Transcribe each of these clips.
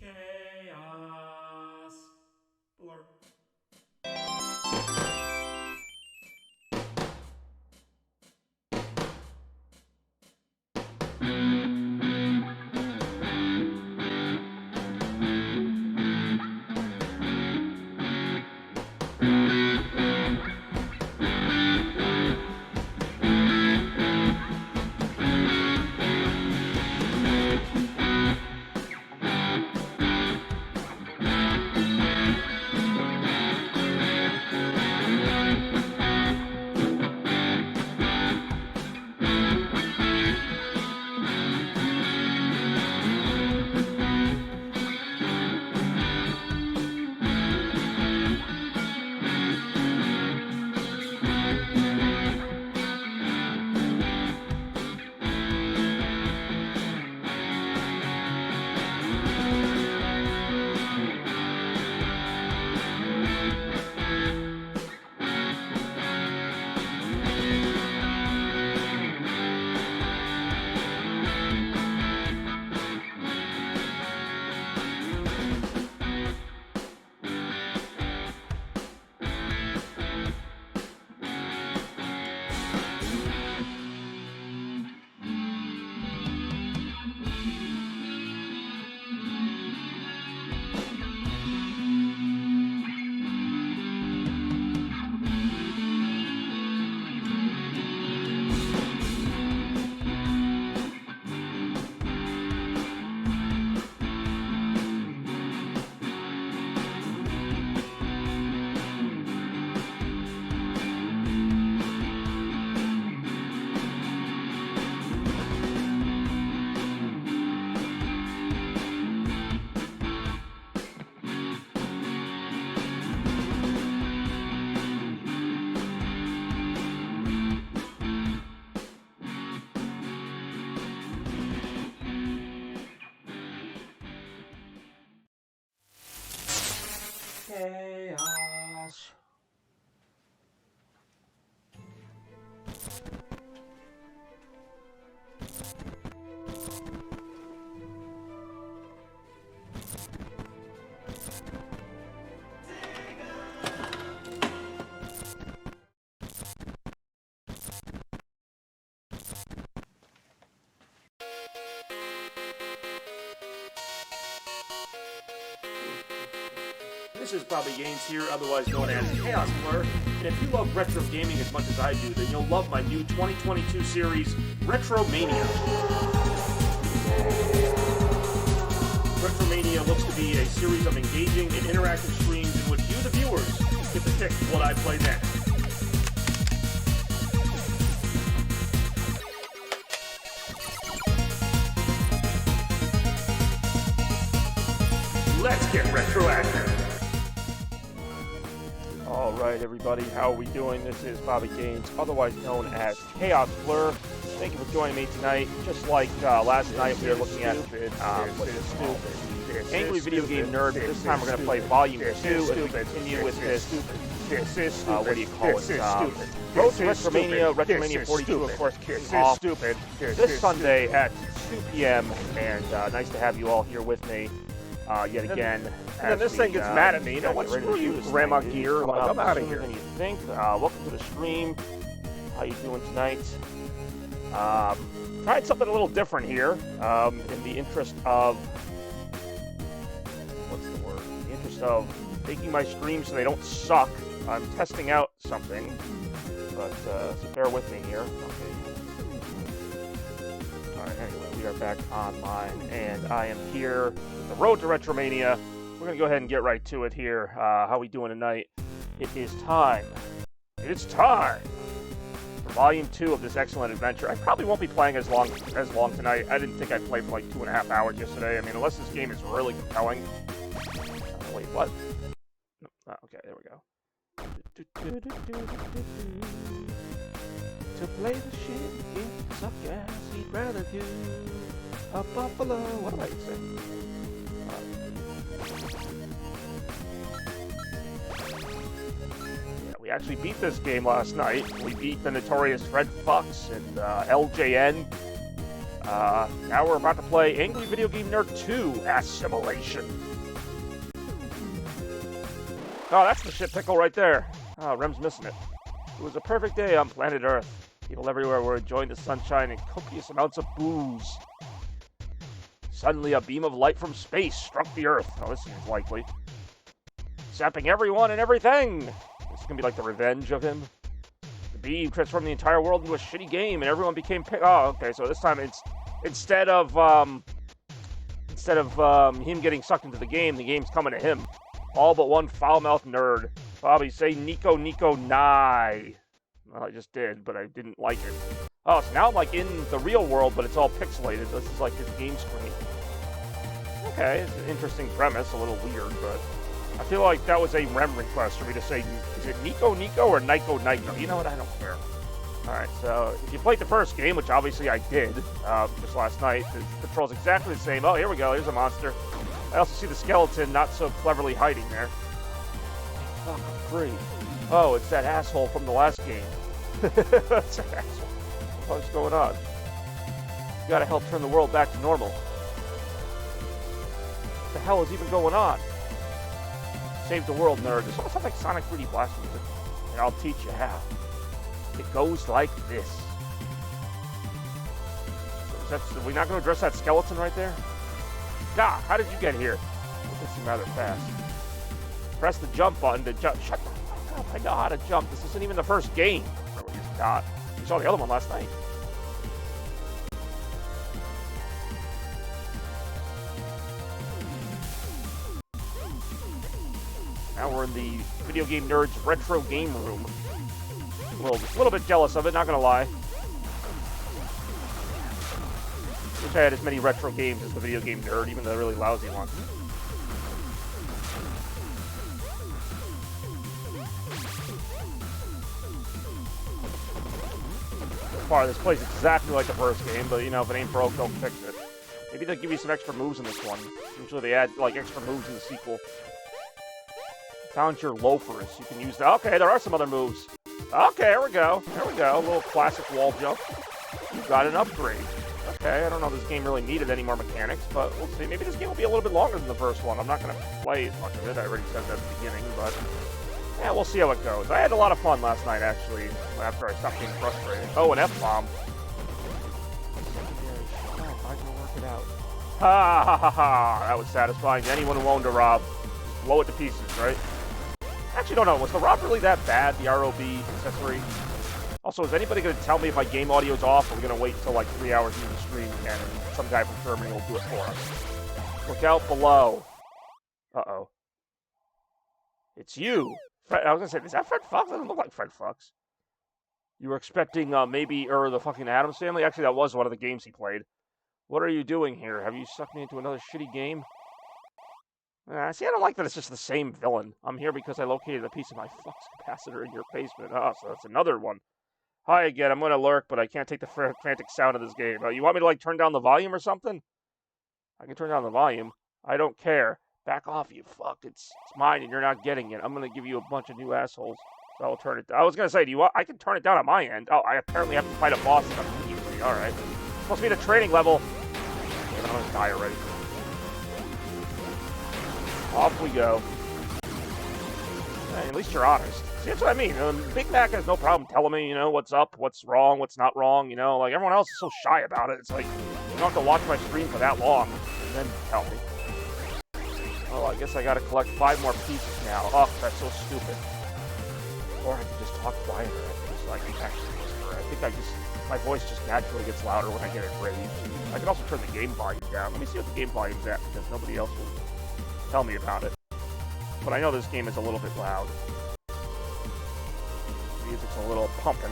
Chaos. Blur. Chaos. This is Bobby Gaines here, otherwise known as Chaos Blur, and if you love retro gaming as much as I do, then you'll love my new 2022 series, Retromania. Retromania looks to be a series of engaging and interactive streams in which you, the viewers, get to pick what I play next. Let's get retroactive. All right, everybody, how are we doing? This is Bobby Gaines, otherwise known as Chaos Blur. Thank you for joining me tonight. Just like last night, we were looking at Angry Video Game Nerd. This time we're going to play Volume 2 as we continue with this. What do you call it? Road to Retromania. Retromania 42, of course, kicks off this Sunday at 2 p.m. And nice to have you all here with me. Yet again, and this thing gets mad at me. You know what? Screw you, Grandma Gear. I'm out of here. Than you think. Welcome to the stream. How you doing tonight? Tried something a little different here. In the interest of what's the word? In the interest of making my streams so they don't suck. I'm testing out something, but so bear with me here. Okay. All right. Anyway, we are back online, and I am here with the Road to Retromania. We're going to go ahead and get right to it here. How we doing tonight? It is time. It's time for Volume 2 of this excellent adventure. I probably won't be playing as long tonight. I didn't think I'd play for like 2.5 hours yesterday. I mean, unless this game is really compelling. Wait, what? No, okay, there we go. To play the shit game suck ass, he'd rather do a buffalo. What am I saying? Yeah, we actually beat this game last night. We beat the notorious Fred Fox and LJN. Now we're about to play Angry Video Game Nerd 2, Assimilation. Oh, that's the shit pickle right there. Oh, Rem's missing it. It was a perfect day on planet Earth. People everywhere were enjoying the sunshine and copious amounts of booze. Suddenly, a beam of light from space struck the Earth. Oh, this seems likely. Zapping everyone and everything. This is gonna be like the revenge of him. The beam transformed the entire world into a shitty game, and everyone became oh, okay. So this time, it's instead of him getting sucked into the game's coming to him. All but one foul-mouthed nerd. Probably say Nico Nye. Well, I just did, but I didn't like it. Oh, so now I'm like in the real world, but it's all pixelated. This is like his game screen. Okay, it's an interesting premise, a little weird, but I feel like that was a REM request for me to say, is it Nico or Nico? You know what? I don't care. Alright, so if you played the first game, which obviously I did just last night, the control's exactly the same. Oh, here we go. Here's a monster. I also see the skeleton not so cleverly hiding there. Fuck, I'm free. Oh, it's that asshole from the last game. That's an asshole. What's going on? You gotta help turn the world back to normal. What the hell is even going on? Save the world, nerd. This almost sounds like Sonic 3D Blast music. And I'll teach you how. It goes like this. Are we not going to address that skeleton right there? God, how did you get here? This seems rather fast. Press the jump button to jump. Shut the fuck up. I know how to jump. This isn't even the first game. Really, it's not. We saw the other one last night. Now we're in the Video Game Nerd's retro game room. A little bit jealous of it, not gonna lie. Wish I had as many retro games as the Video Game Nerd, even the really lousy ones. So far, this plays exactly like the first game, but you know, if it ain't broke, don't fix it. Maybe they'll give you some extra moves in this one. Usually they add like extra moves in the sequel. Found your loafers. You can use that. Okay, there are some other moves. Okay, there we go. There we go. A little classic wall jump. You got an upgrade. Okay, I don't know if this game really needed any more mechanics, but we'll see. Maybe this game will be a little bit longer than the first one. I'm not going to play as much of it. I already said that at the beginning, but yeah, we'll see how it goes. I had a lot of fun last night, actually, after I stopped getting frustrated. Oh, an F-bomb. I'm going to work it out. Ha ha ha ha. That was satisfying to anyone who owned a Rob. Blow it to pieces, right? Actually, don't know. Was the Rob really that bad, the ROB accessory? Also, is anybody going to tell me if my game audio's off, or are we going to wait until like 3 hours into the stream and some guy from Germany will do it for us? Look out below. Uh-oh. It's you. I was going to say, is that Fred Fox? That doesn't look like Fred Fox. You were expecting maybe, or the fucking Addams Family? Actually, that was one of the games he played. What are you doing here? Have you sucked me into another shitty game? See, I don't like that it's just the same villain. I'm here because I located a piece of my flux capacitor in your basement. Oh, so that's another one. Hi again, I'm going to lurk, but I can't take the frantic sound of this game. You want me to, like, turn down the volume or something? I can turn down the volume. I don't care. Back off, you fuck. It's mine and you're not getting it. I'm going to give you a bunch of new assholes. So I'll turn it down. I was going to say, I can turn it down on my end. Oh, I apparently have to fight a boss immediately. Alright. Supposed to be the training level. I'm going to die already. Off we go. Hey, at least you're honest. See, that's what I mean. Big Mac has no problem telling me, you know, what's up, what's wrong, what's not wrong, you know. Like, everyone else is so shy about it. It's like, you don't have to watch my stream for that long and then tell me. Oh, I guess I gotta collect 5 more pieces now. Oh, that's so stupid. Or I could just talk quieter. I could just, like, actually whisper. I think my voice just naturally gets louder when I get enraged. I can also turn the game volume down. Let me see what the game volume's at, because nobody else will tell me about it. But I know this game is a little bit loud. The music's a little pumping.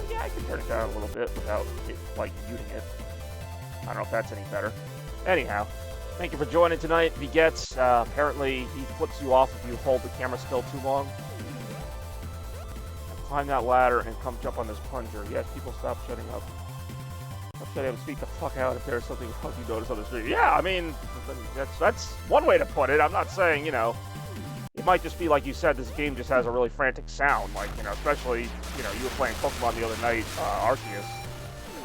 Yeah, I can turn it down a little bit without it, like, muting it. I don't know if that's any better. Anyhow, thank you for joining tonight. Begets, apparently he flips you off if you hold the camera still too long. Now climb that ladder and come jump on this plunger. Yes, people stop shutting up. Shut up, speak the fuck out if there's something else you notice on the street. Yeah, I mean, that's one way to put it. I'm not saying, you know, it might just be like you said, this game just has a really frantic sound, like, you know, especially, you know, you were playing Pokemon the other night, Arceus.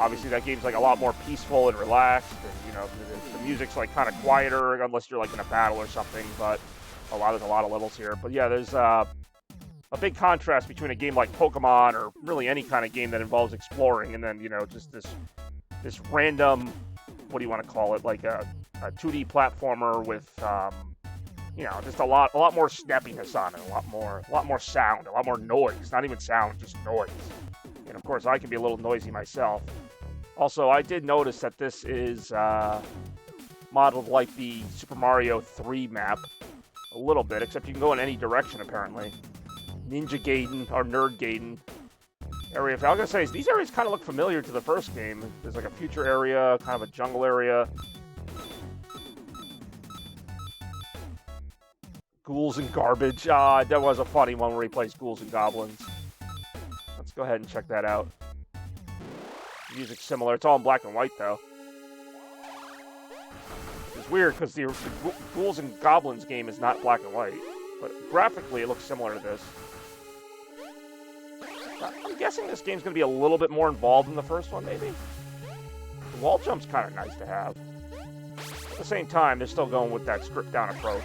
Obviously, that game's like a lot more peaceful and relaxed, and you know, the music's like kind of quieter, unless you're like in a battle or something. But there's a lot of levels here. But yeah, there's a big contrast between a game like Pokemon, or really any kind of game that involves exploring, and then, you know, just this random, what do you want to call it, like a 2D platformer with, you know, just a lot more snappiness on it, a lot more sound, a lot more noise. Not even sound, just noise. And of course, I can be a little noisy myself. Also, I did notice that this is modeled like the Super Mario 3 map a little bit, except you can go in any direction, apparently. Ninja Gaiden, or Nerd Gaiden area. I was going to say, these areas kind of look familiar to the first game. There's like a future area, kind of a jungle area. Ghouls and Garbage. That was a funny one where he plays Ghouls and Goblins. Let's go ahead and check that out. Music's similar. It's all in black and white, though. It's weird, because the Ghouls and Goblins game is not black and white. But graphically, it looks similar to this. I'm guessing this game's going to be a little bit more involved than the first one, maybe? The wall jump's kind of nice to have. At the same time, they're still going with that stripped-down approach.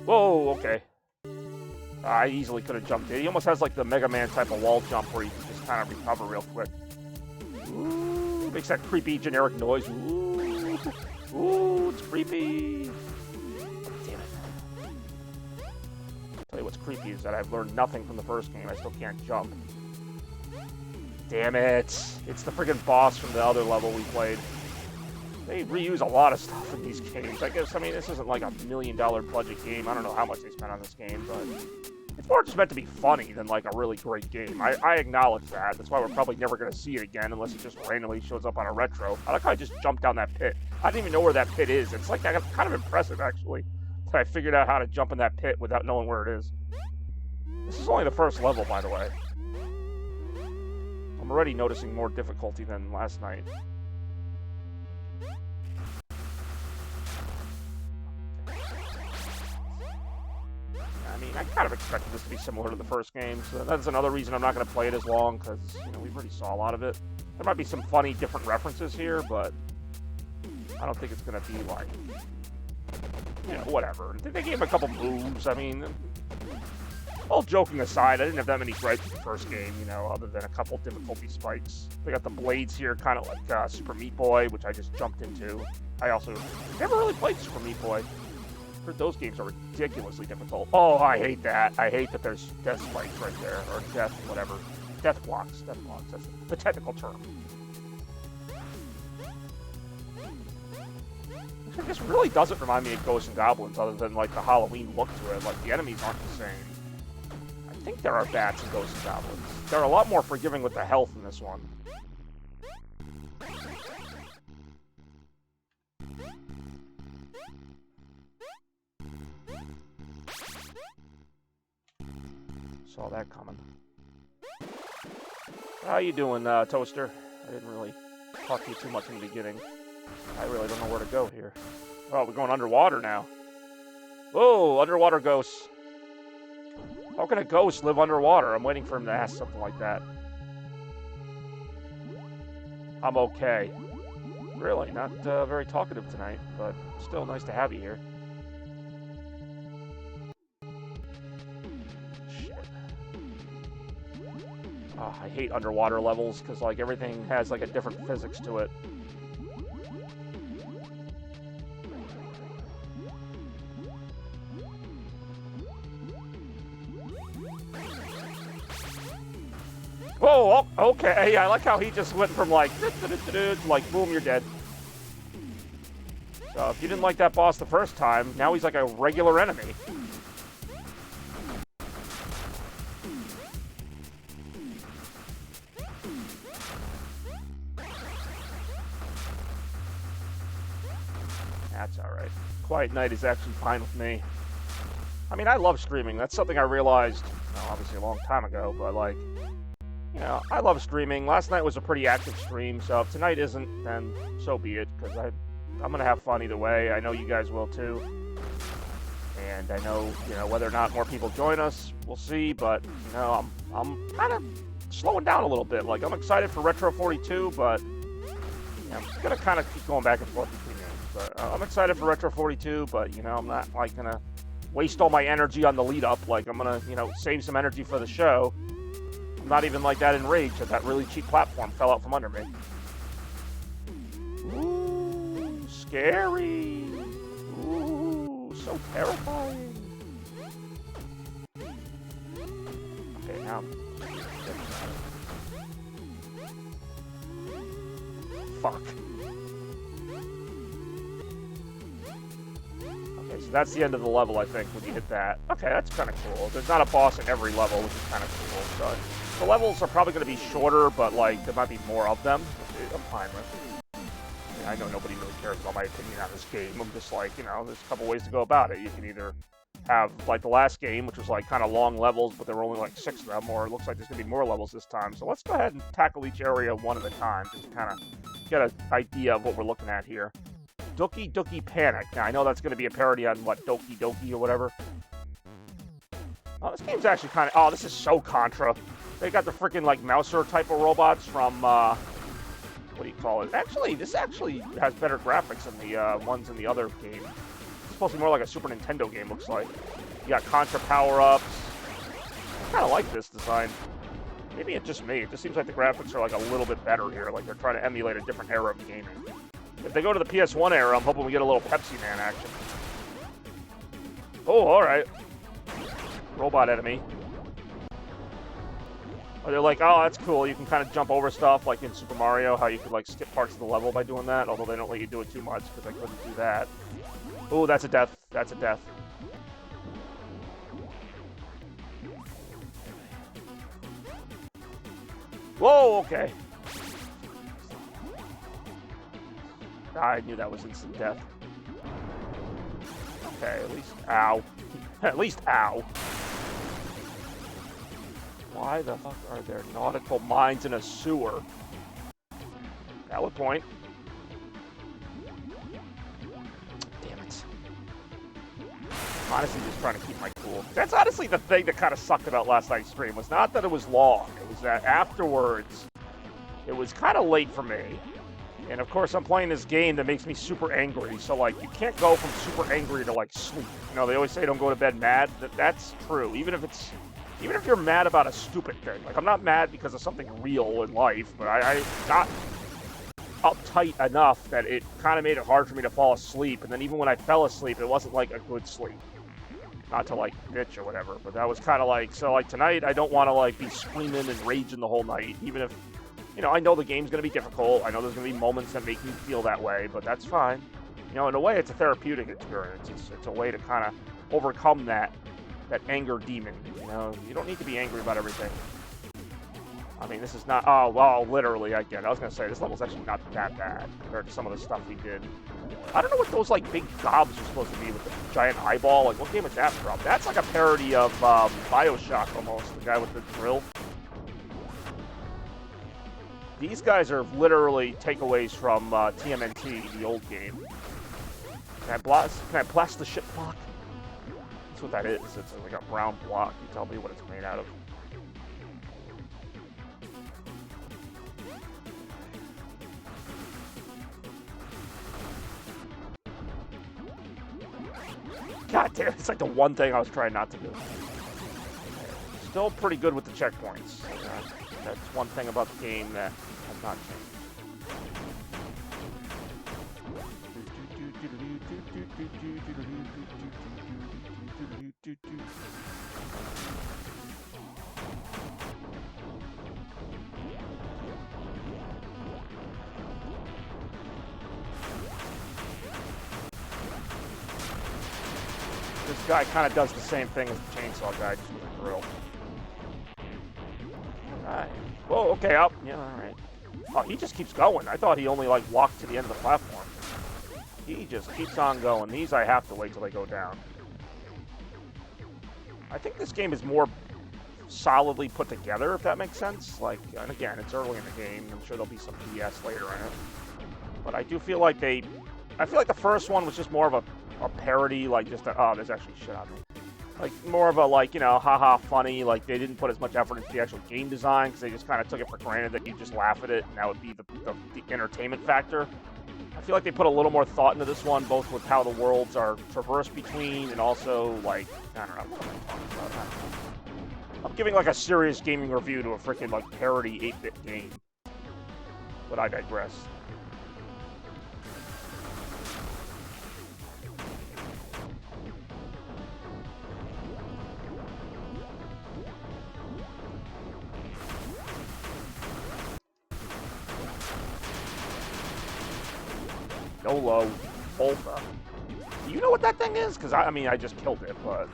Whoa, okay. I easily could have jumped in. He almost has like the Mega Man type of wall jump where you can just kind of recover real quick. Ooh, makes that creepy generic noise. Ooh, ooh, it's creepy. Damn it. Tell you what's creepy is that I've learned nothing from the first game. I still can't jump. Damn it. It's the friggin' boss from the other level we played. They reuse a lot of stuff in these games. I guess, I mean, this isn't like a $1 million budget game. I don't know how much they spent on this game, but it's more just meant to be funny than like a really great game. I acknowledge that. That's why we're probably never going to see it again unless it just randomly shows up on a retro. I like how I just jumped down that pit. I didn't even know where that pit is. It's like kind of impressive, actually, that I figured out how to jump in that pit without knowing where it is. This is only the first level, by the way. I'm already noticing more difficulty than last night. I mean, I kind of expected this to be similar to the first game, so that's another reason I'm not going to play it as long, because, you know, we already saw a lot of it. There might be some funny different references here, but I don't think it's going to be like, you know, whatever. They gave him a couple moves. I mean, all joking aside, I didn't have that many gripes in the first game, you know, other than a couple difficulty spikes. They got the blades here, kind of like Super Meat Boy, which I just jumped into. I also never really played Super Meat Boy. Those games are ridiculously difficult. Oh, I hate that. I hate that there's death spikes right there, or death, whatever. Death blocks, that's the technical term. This really doesn't remind me of Ghosts and Goblins, other than like the Halloween look to it. Like, the enemies aren't the same. I think there are bats in Ghosts and Goblins. They're a lot more forgiving with the health in this one. Saw that coming. How you doing, Toaster? I didn't really talk to you too much in the beginning. I really don't know where to go here. Oh, we're going underwater now. Whoa, underwater ghosts. How can a ghost live underwater? I'm waiting for him to ask something like that. I'm okay. Really, not very talkative tonight, but still nice to have you here. I hate underwater levels because, like, everything has like a different physics to it. Whoa, oh, okay. I like how he just went from like, like, boom, you're dead. So if you didn't like that boss the first time, now he's like a regular enemy. That's alright. Quiet Night is actually fine with me. I mean, I love streaming. That's something I realized, well, obviously a long time ago, but like, you know, I love streaming. Last night was a pretty active stream, so if tonight isn't, then so be it, because I'm going to have fun either way. I know you guys will too. And I know, whether or not more people join us, we'll see. But I'm kind of slowing down a little bit. Like, I'm excited for Retro 42, but I'm gonna kind of keep going back and forth between games. But I'm excited for Retro 42, but I'm not like gonna waste all my energy on the lead up. Like, I'm gonna save some energy for the show. I'm not even like that enraged that really cheap platform fell out from under me. Ooh, scary. Ooh, so terrifying. Okay, now. Fuck. Okay, so that's the end of the level, I think, when you hit that. Okay, that's kind of cool. There's not a boss in every level, which is kind of cool. So the levels are probably going to be shorter, but, like, there might be more of them. I'm fine with it. I know nobody really cares about my opinion on this game. I'm just like, there's a couple ways to go about it. You can either have, like, the last game, which was, like, kind of long levels, but there were only, like, 6 of them, or it looks like there's going to be more levels this time. So let's go ahead and tackle each area one at a time, just to kind of get an idea of what we're looking at here. Dookie Dookie Panic. Now, I know that's going to be a parody on, what, Doki Doki or whatever. Oh, this game's actually kind of... Oh, this is so Contra. They got the freaking, like, Mouser type of robots from, what do you call it? Actually, this actually has better graphics than the ones in the other game. It's supposed to be more like a Super Nintendo game, looks like. You got Contra power-ups. I kind of like this design. Maybe it's just me. It just seems like the graphics are, like, a little bit better here. Like, they're trying to emulate a different era of gaming. If they go to the PS1 era, I'm hoping we get a little Pepsi Man action. Oh, alright. Robot enemy. Or they're like, oh, that's cool. You can kind of jump over stuff, like in Super Mario, how you could, like, skip parts of the level by doing that, although they don't let you do it too much, because I couldn't do that. Oh, that's a death. That's a death. Whoa, okay. I knew that was instant death. Okay, at least... Ow. At least ow. Why the fuck are there nautical mines in a sewer? Valid point. Damn it. I'm honestly just trying to keep my cool. That's honestly the thing that kind of sucked about last night's stream. Was not that it was long. It was that afterwards, it was kind of late for me. And of course, I'm playing this game that makes me super angry. So, like, you can't go from super angry to, like, sleep. They always say don't go to bed mad. That's true. Even if you're mad about a stupid thing. Like, I'm not mad because of something real in life, but I got uptight enough that it kind of made it hard for me to fall asleep. And then even when I fell asleep, it wasn't, like, a good sleep. Not to, like, bitch or whatever. But that was kind of like, so, like, tonight, I don't want to, like, be screaming and raging the whole night. Even if, I know the game's going to be difficult. I know there's going to be moments that make me feel that way, but that's fine. In a way, it's a therapeutic experience. It's a way to kind of overcome that anger demon. You don't need to be angry about everything. I mean, this is not... Oh, well, literally, I get it. I was going to say, this level's actually not that bad compared to some of the stuff we did. I don't know what those, like, big gobs are supposed to be with the giant eyeball. Like, what game is that from? That's like a parody of Bioshock, almost. The guy with the drill. These guys are literally takeaways from TMNT, the old game. Can I blast the ship block? That's what that is. It's like a brown block. You tell me what it's made out of. God damn, it's like the one thing I was trying not to do. Still pretty good with the checkpoints. That's one thing about the game that has not changed. This guy kind of does the same thing as the chainsaw guy, just with a drill. Alright. Whoa, okay, up. Yeah, alright. Oh, he just keeps going. I thought he only, like, walked to the end of the platform. He just keeps on going. These I have to wait till they go down. I think this game is more solidly put together, if that makes sense. Like, and again, it's early in the game. I'm sure there'll be some BS later in it. But I do feel like I feel like the first one was just more of a a parody, like just a, oh, there's actually shit on me. Like more of a like, you know, haha funny, like they didn't put as much effort into the actual game design because they just kind of took it for granted that you just laugh at it and that would be the entertainment factor. I feel like they put a little more thought into this one, both with how the worlds are traversed between and also like, I don't know what I'm talking about. I don't know. I'm giving like a serious gaming review to a freaking like parody 8-bit game. But I digress. YOLO, Volta. Do you know what that thing is? Because I mean, I just killed it, but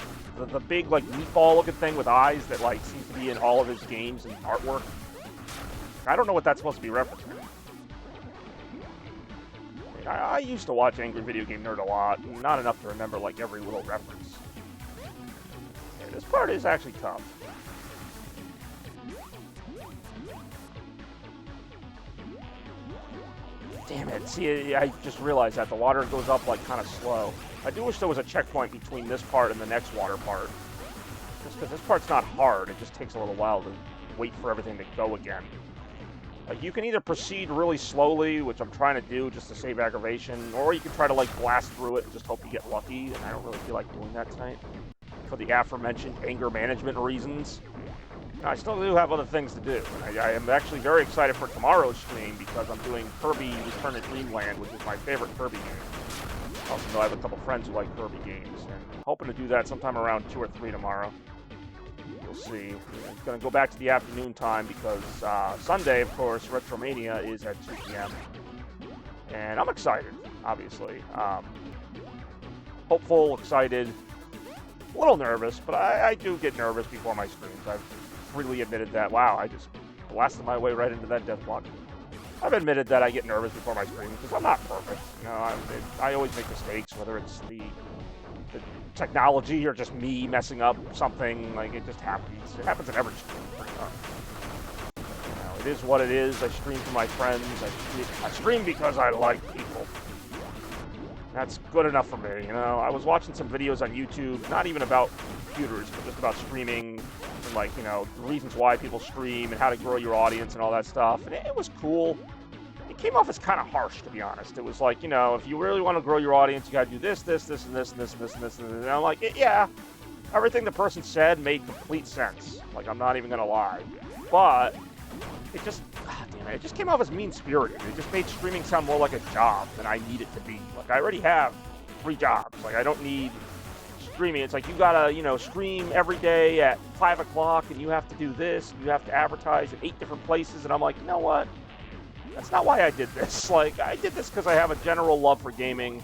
the big like meatball-looking thing with eyes that like seems to be in all of his games and artwork. I don't know what that's supposed to be referencing. I used to watch Angry Video Game Nerd a lot, not enough to remember like every little reference. Yeah, this part is actually tough. Damn it, see, I just realized that the water goes up like kind of slow. I do wish there was a checkpoint between this part and the next water part. Just because this part's not hard, it just takes a little while to wait for everything to go again. Like, you can either proceed really slowly, which I'm trying to do just to save aggravation, or you can try to like blast through it and just hope you get lucky, and I don't really feel like doing that tonight. For the aforementioned anger management reasons. I still do have other things to do. I am actually very excited for tomorrow's stream because I'm doing Kirby Return to Dreamland, which is my favorite Kirby game. Also know I have a couple friends who like Kirby games, and I'm hoping to do that sometime around 2 or 3 tomorrow. We'll see. It's going to go back to the afternoon time because Sunday, of course, Retromania is at 2 p.m. And I'm excited, obviously. Hopeful, excited, a little nervous, but I do get nervous before my streams. I've freely admitted that. Wow, I just blasted my way right into that death block. I've admitted that I get nervous before my streams because I'm not perfect. You know, I always make mistakes, whether it's the technology or just me messing up something. Like, it just happens. It happens in every stream, pretty much. You know, it is what it is. I stream for my friends. I stream because I like people. That's good enough for me, you know. I was watching some videos on YouTube, not even about computers, but just about streaming and, like, you know, the reasons why people stream and how to grow your audience and all that stuff. And it was cool. It came off as kind of harsh, to be honest. It was like, you know, if you really want to grow your audience, you got to do this, this, this, and this, and this, and this, and this. And I'm like, yeah, everything the person said made complete sense. Like, I'm not even going to lie. But it just, damn it, it just came off as mean-spirited. It just made streaming sound more like a job than I need it to be. Like, I already have 3 jobs. Like, I don't need streaming. It's like, you gotta, you know, stream every day at 5 o'clock, and you have to do this, and you have to advertise at 8 different places, and I'm like, you know what? That's not why I did this. Like, I did this because I have a general love for gaming,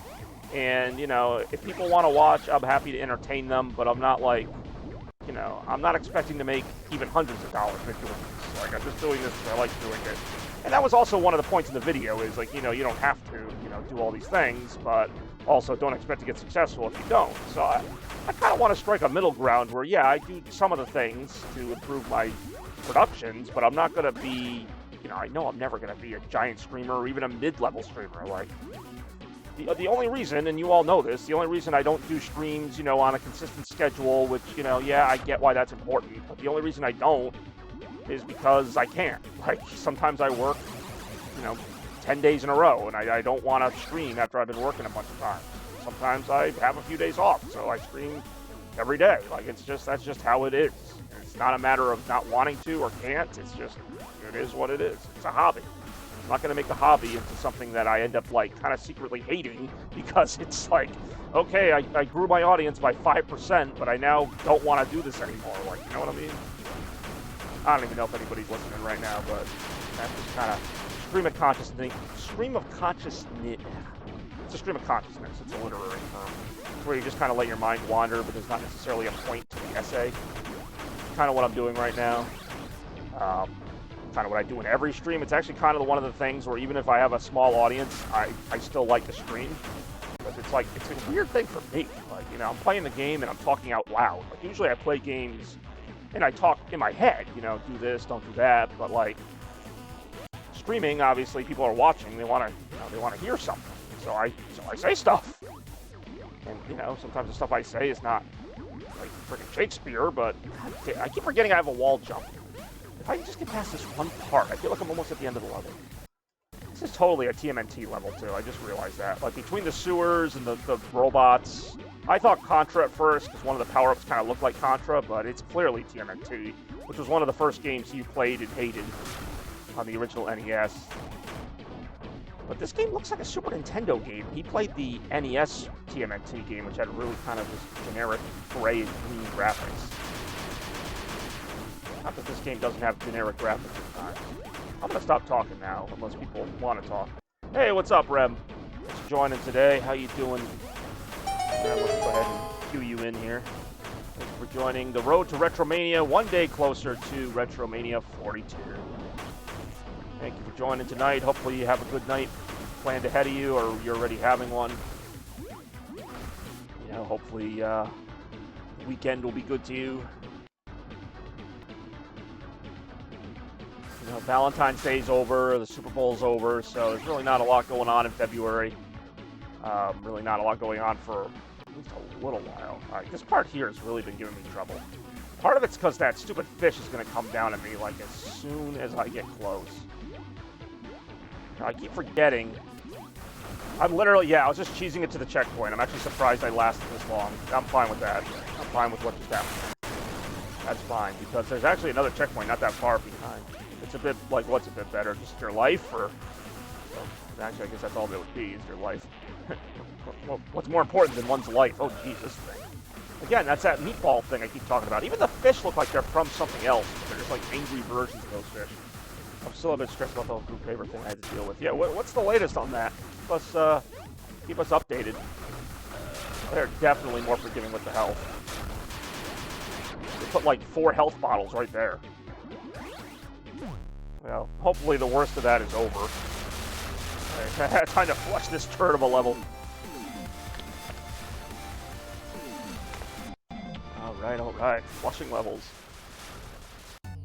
and, you know, if people want to watch, I'm happy to entertain them, but I'm not like, you know, I'm not expecting to make even hundreds of dollars by doing this. Like, I'm just doing this because I like doing it. And that was also one of the points in the video is, like, you know, you don't have to, you know, do all these things, but also don't expect to get successful if you don't. So I kind of want to strike a middle ground where, yeah, I do some of the things to improve my productions, but I'm not going to be, you know I'm never going to be a giant streamer or even a mid-level streamer. Like, the only reason, and you all know this, the only reason I don't do streams, you know, on a consistent schedule, which, you know, yeah, I get why that's important, but the only reason I don't is because I can't. Like, sometimes I work, you know, 10 days in a row, and I don't want to stream after I've been working a bunch of times. Sometimes I have a few days off, so I stream every day. Like, that's just how it is. It's not a matter of not wanting to or can't, it's just, it is what it is. It's a hobby. I'm not going to make the hobby into something that I end up, like, kind of secretly hating because it's like, okay, I grew my audience by 5%, but I now don't want to do this anymore. Like, you know what I mean? I don't even know if anybody's listening right now, but that's just kind of stream of consciousness. Stream of consciousness. It's a stream of consciousness. It's a literary term. It's where you just kind of let your mind wander, but there's not necessarily a point to the essay. Kind of what I'm doing right now. Kind of what I do in every stream. It's actually kind of one of the things where even if I have a small audience, I still like to stream. Because it's like, it's a weird thing for me. Like, you know, I'm playing the game and I'm talking out loud. Like, usually I play games and I talk in my head, you know, do this, don't do that. But, like, streaming, obviously, people are watching. They want to, you know, they want to hear something. So I say stuff. And, you know, sometimes the stuff I say is not like freaking Shakespeare, but I keep forgetting I have a wall jump. If I can just get past this one part, I feel like I'm almost at the end of the level. This is totally a TMNT level, too. I just realized that. Like, between the sewers and the robots, I thought Contra at first, because one of the power-ups kind of looked like Contra, but it's clearly TMNT, which was one of the first games you played and hated on the original NES. But this game looks like a Super Nintendo game. He played the NES TMNT game, which had really kind of this generic gray and green graphics. Not that this game doesn't have generic graphics sometimes. I'm gonna stop talking now, unless people want to talk. Hey, what's up, Rem? Thanks for joining today. How you doing? Let's go ahead and cue you in here. Thanks for joining the road to Retromania, one day closer to Retromania 42. Thank you for joining tonight. Hopefully you have a good night planned ahead of you, or you're already having one. You know, hopefully the weekend will be good to you. You know, Valentine's Day's over, the Super Bowl's over, so there's really not a lot going on in February. Really not a lot going on for at least a little while. This part here has really been giving me trouble. Part of it's because that stupid fish is going to come down at me like as soon as I get close. Now, I keep forgetting. I'm literally, I was just cheesing it to the checkpoint. I'm actually surprised I lasted this long. I'm fine with that. I'm fine with what just happened. That's fine, because there's actually another checkpoint not that far behind. It's a bit, like, what's a bit better? Just your life, or... Well, actually, I guess that's all there would be, is your life. Well, what's more important than one's life? Oh, Jesus. Again, that's that meatball thing I keep talking about. Even the fish look like they're from something else. They're just, like, angry versions of those fish. I'm still a bit stressed about the whole group paper thing I had to deal with. Yeah, what's the latest on that? Keep us updated. They're definitely more forgiving with the health. They put, like, 4 health bottles right there. Well, hopefully the worst of that is over. Right, time to flush this turd of a level. Alright. Flushing levels.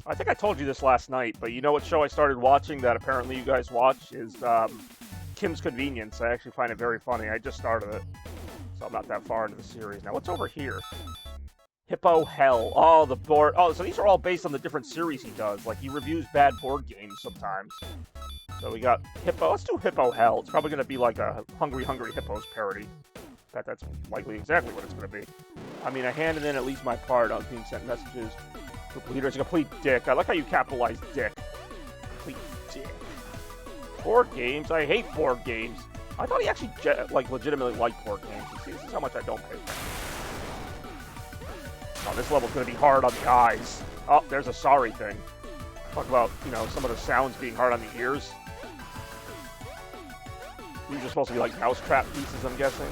I think I told you this last night, but you know what show I started watching that apparently you guys watch is Kim's Convenience. I actually find it very funny. I just started it, so I'm not that far into the series. Now, what's over here? Hippo Hell. Oh, the board. Oh, so these are all based on the different series he does. Like, he reviews bad board games sometimes. So we got Hippo. Let's do Hippo Hell. It's probably going to be like a Hungry Hippos parody. In fact, that's likely exactly what it's going to be. I mean, I handed in at least my part. I was being sent messages. Group leader is a complete dick. I like how you capitalize dick. Complete dick. Board games? I hate board games. I thought he actually, legitimately liked board games. See, this is how much I don't pay attention. Oh, this level's going to be hard on the eyes. Oh, there's a sorry thing. Talk about, you know, some of the sounds being hard on the ears. These are supposed to be like mousetrap pieces, I'm guessing.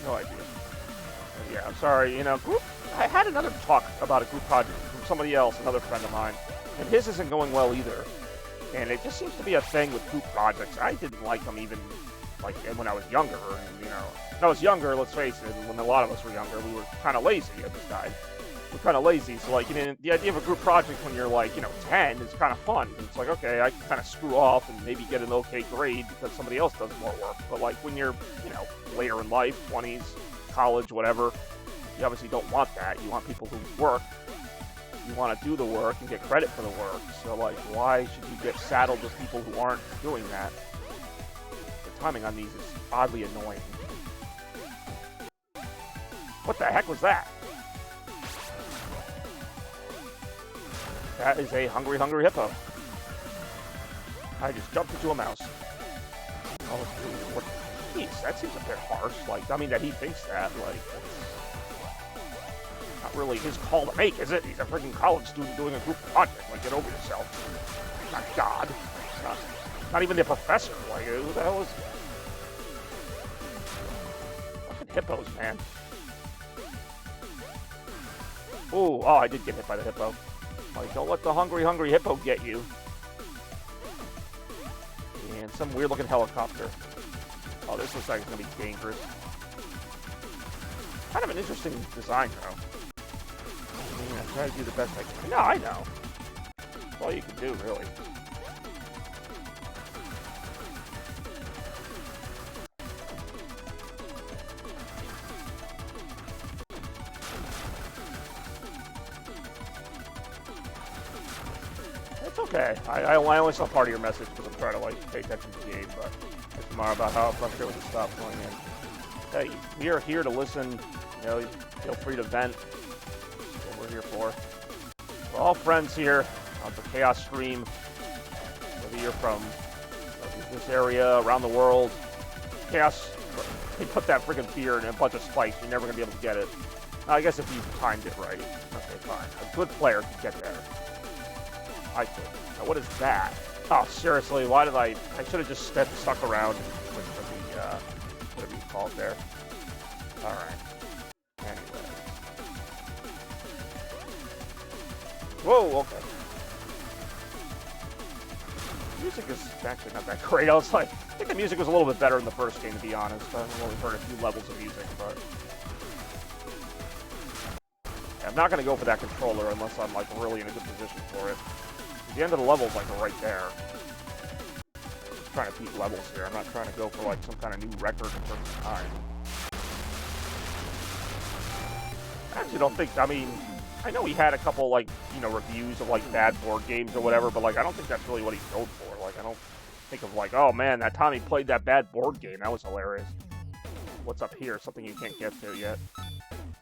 No idea. But yeah, I'm sorry, you know, I had another talk about a group project from somebody else, another friend of mine, and his isn't going well either. And it just seems to be a thing with group projects. I didn't like them even, like, when I was younger, and, you know. When I was younger, let's face it, when a lot of us were younger, we were kind of lazy at this time. We're kind of lazy, so, like, you know, the idea of a group project when you're, like, you know, 10 is kind of fun. It's like, okay, I can kind of screw off and maybe get an okay grade because somebody else does more work. But, like, when you're, you know, later in life, 20s, college, whatever, you obviously don't want that. You want people who work. You want to do the work and get credit for the work. So, like, why should you get saddled with people who aren't doing that? The timing on these is oddly annoying. What the heck was that? That is a hungry hippo. I just jumped into a mouse. Oh, what? Jeez, that seems a bit harsh. Like, I mean, that he thinks that, like, it's not really his call to make, is it? He's a freaking college student doing a group project. Like, get over yourself. Not God. Not even the professor. Like, who the hell is... Fucking hippos, man. Ooh, oh, I did get hit by the hippo. Like, don't let the hungry hippo get you. And some weird-looking helicopter. Oh, this looks like it's going to be dangerous. Kind of an interesting design, though. I mean, I try to do the best I can. No, I know. That's all you can do, really. Okay, I only saw part of your message because I'm trying to, like, pay attention to the game, but it's more about how frustrated with the stuff going in. Hey, we are here to listen, you know, feel free to vent. That's what we're here for. We're all friends here on the Chaos Stream, whether you're from this area, around the world. Chaos, they put that freaking beer in a bunch of spikes, you're never going to be able to get it. I guess if you timed it right. Okay, fine. A good player could get there. I could. Now, what is that? Oh, seriously, why did I should have just stuck around with the, whatever you call it there. Alright. Anyway. Whoa, okay. Music is actually not that great. I think the music was a little bit better in the first game, to be honest. I've only heard a few levels of music, but... Yeah, I'm not going to go for that controller unless I'm, like, really in a good position for it. The end of the level is, like, right there. I'm just trying to beat levels here. I'm not trying to go for, like, some kind of new record in terms of time. I actually don't think, I mean, I know he had a couple, like, you know, reviews of, like, bad board games or whatever, but, like, I don't think that's really what he's known for. Like, I don't think of, like, oh, man, that time he played that bad board game, that was hilarious. What's up here? Something you can't get to yet.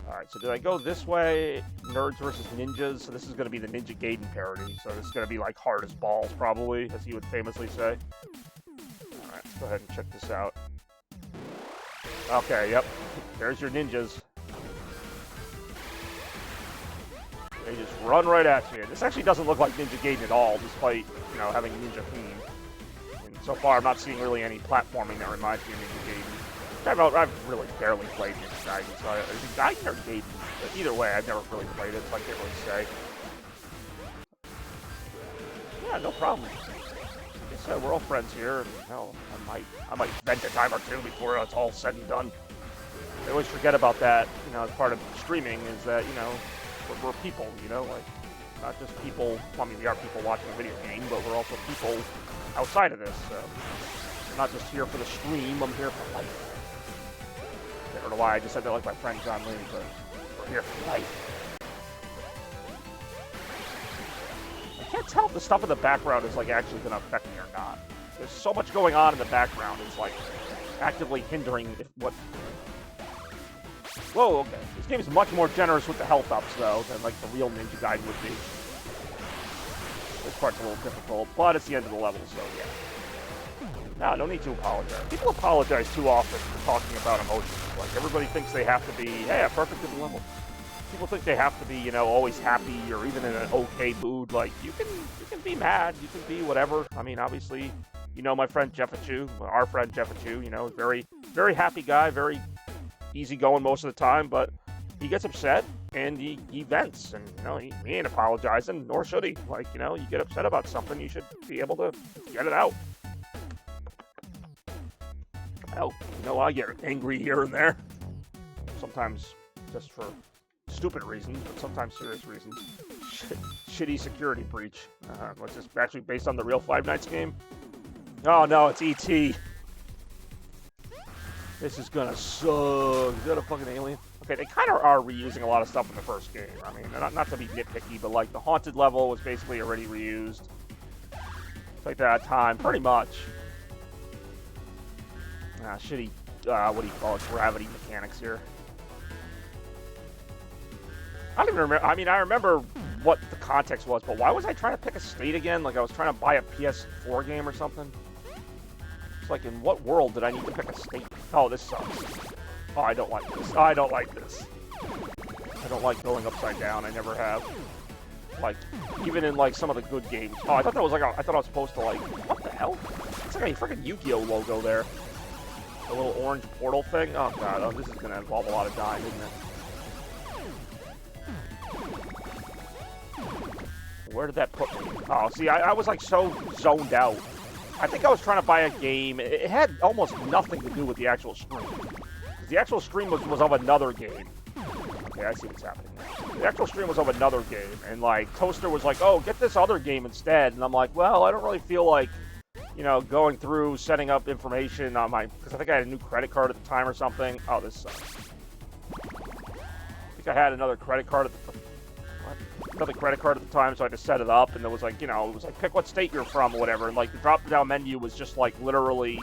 Alright, so did I go this way? Nerds versus ninjas. So this is going to be the Ninja Gaiden parody. So this is going to be like hard as balls, probably, as he would famously say. Alright, let's go ahead and check this out. Okay, yep. There's your ninjas. They just run right at you. This actually doesn't look like Ninja Gaiden at all, despite, you know, having ninja theme. And so far, I'm not seeing really any platforming that reminds me of Ninja Gaiden. I've really barely played Ninja Gaiden, so is it Gaiden or Gaiden? But either way, I've never really played it, so I can't really say. Yeah, no problem. Like I said, we're all friends here, and hell, I might vent a time or two before it's all said and done. I always forget about that, you know, as part of streaming, is that, you know, we're people, you know, like, not just people, well, I mean, we are people watching a video game, but we're also people outside of this, so I'm not just here for the stream, I'm here for life. I don't know why I just said that like my friend John Lee, but we're here for life. I can't tell if the stuff in the background is like actually going to affect me or not. There's so much going on in the background, it's like actively hindering what... Whoa, okay. This game is much more generous with the health ups, though, than like the real Ninja Gaiden would be. This part's a little difficult, but it's the end of the level, so yeah. No need to apologize. People apologize too often for talking about emotions. Like, everybody thinks they have to be, hey, I'm perfect in the level. People think they have to be, you know, always happy or even in an okay mood. Like, you can be mad, you can be whatever. I mean, obviously, you know, my friend Jeffachu, our friend Jeffachu, you know, very, very happy guy, very easygoing most of the time, but he gets upset and he vents, and, you know, he ain't apologizing, nor should he. Like, you know, you get upset about something, you should be able to get it out. Hell, you know, I get angry here and there. Sometimes just for stupid reasons, but sometimes serious reasons. Shitty security breach. What's this actually based on the real Five Nights game? Oh no, it's E.T. This is gonna suck. Is that a fucking alien? Okay, they kind of are reusing a lot of stuff in the first game. I mean, not to be nitpicky, but like the haunted level was basically already reused. It's like that time, pretty much. Shitty, what do you call it, gravity mechanics here. I don't even remember, I mean, I remember what the context was, but why was I trying to pick a state again? Like I was trying to buy a PS4 game or something? It's like, in what world did I need to pick a state? Oh, this sucks. Oh, I don't like this. I don't like this. I don't like going upside down, I never have. Like, even in, like, some of the good games. Oh, I thought that was like, I thought I was supposed to, like, what the hell? It's like a freaking Yu-Gi-Oh logo there. The little orange portal thing. Oh god, oh, this is gonna involve a lot of dying, isn't it? Where did that put me? Oh, see, I was like so zoned out. I think I was trying to buy a game. It had almost nothing to do with the actual stream. The actual stream was of another game. Okay, I see what's happening now. The actual stream was of another game, and like Toaster was like, "Oh, get this other game instead," and I'm like, "Well, I don't really feel like, you know, going through setting up information on my, because I think I had a new credit card at the time or something." Oh, this sucks. I think I had another credit card at the Another credit card at the time, so I had to set it up, and it was like, you know, it was like, pick what state you're from or whatever, and like the drop-down menu was just like literally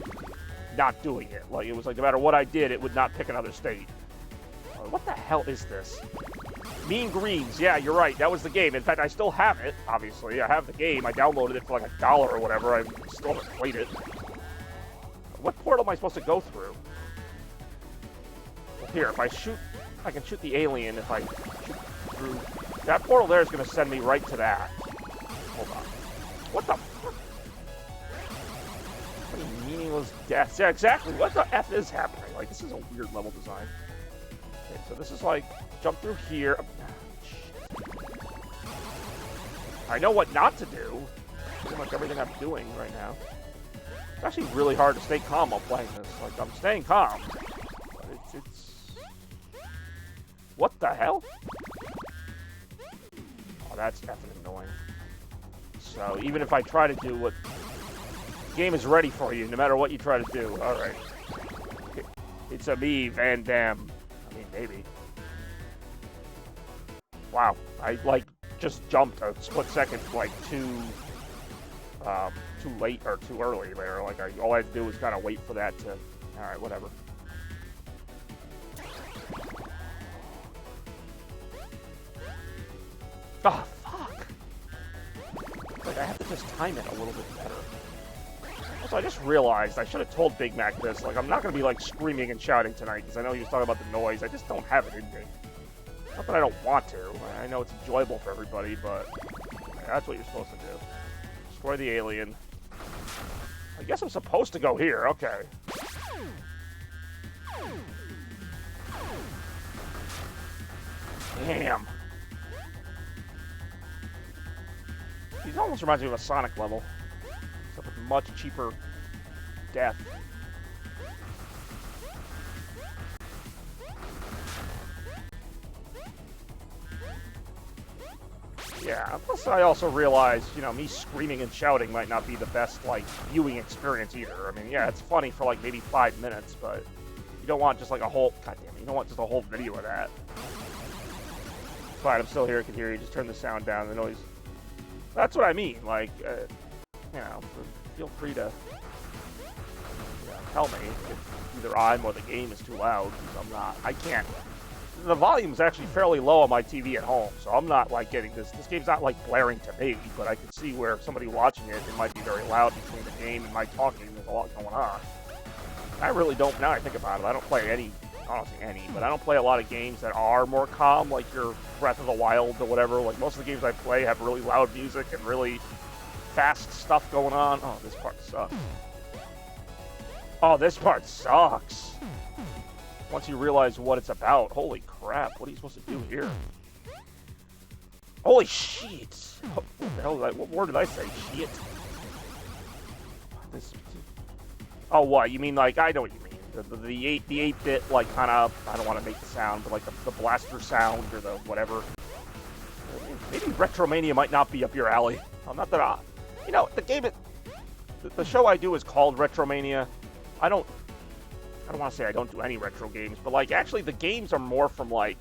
not doing it. Like it was like no matter what I did, it would not pick another state. What the hell is this? Mean Greens, yeah, you're right, that was the game. In fact, I still have it, obviously. I have the game, I downloaded it for like $1 or whatever, I still haven't played it. What portal am I supposed to go through? Well, here, if I shoot, I can shoot the alien if I shoot through. That portal there is going to send me right to that. Hold on. What the fuck? What meaningless deaths. Yeah, exactly. What the F is happening? Like, this is a weird level design. Okay, so this is like, jump through here. I know what not to do. Pretty much everything I'm doing right now. It's actually really hard to stay calm while playing this. Like, I'm staying calm. But it's... What the hell? Oh, that's effing annoying. So, even if I try to do what... The game is ready for you, no matter what you try to do. Alright. It's a me, Van Damme. I mean, maybe. Wow. I, like, just jumped a split second, like, too late, or too early there. Like, all I had to do was kind of wait for that to... Alright, whatever. Oh, fuck! Like, I have to just time it a little bit better. Also, I just realized I should have told Big Mac this. Like, I'm not going to be, like, screaming and shouting tonight, because I know he was talking about the noise. I just don't have it in me. Not that I don't want to. I know it's enjoyable for everybody, but that's what you're supposed to do. Destroy the alien. I guess I'm supposed to go here. Okay. Damn. He almost reminds me of a Sonic level. Except with much cheaper death. Yeah, plus I also realized, you know, me screaming and shouting might not be the best, like, viewing experience either. I mean, yeah, it's funny for, like, maybe 5 minutes, but you don't want just, like, a whole... God damn it, you don't want just a whole video of that. Fine, I'm still here, I can hear you. Just turn the sound down, the noise... That's what I mean, like, you know, feel free to tell me if either I'm or the game is too loud, because I'm not. I can't. The volume's actually fairly low on my TV at home, so I'm not, like, getting this. This game's not, like, blaring to me, but I can see where somebody watching it, it might be very loud between the game and my talking. There's a lot going on. I really don't, now I think about it, I don't play any, I don't say any, but I don't play a lot of games that are more calm, like your Breath of the Wild or whatever. Like, most of the games I play have really loud music and really fast stuff going on. Oh, this part sucks. Oh, this part sucks. Once you realize what it's about, holy crap, what are you supposed to do here? Holy shit! What the hell did what word did I say? Shit. This... Oh, what? You mean, like, I know what you mean. The 8-bit, like, kind of, I don't want to make the sound, but, like, the blaster sound, or the whatever. Maybe Retromania might not be up your alley. Not that you know, the game, the show I do is called Retromania. I don't want to say I don't do any retro games, but, like, actually the games are more from, like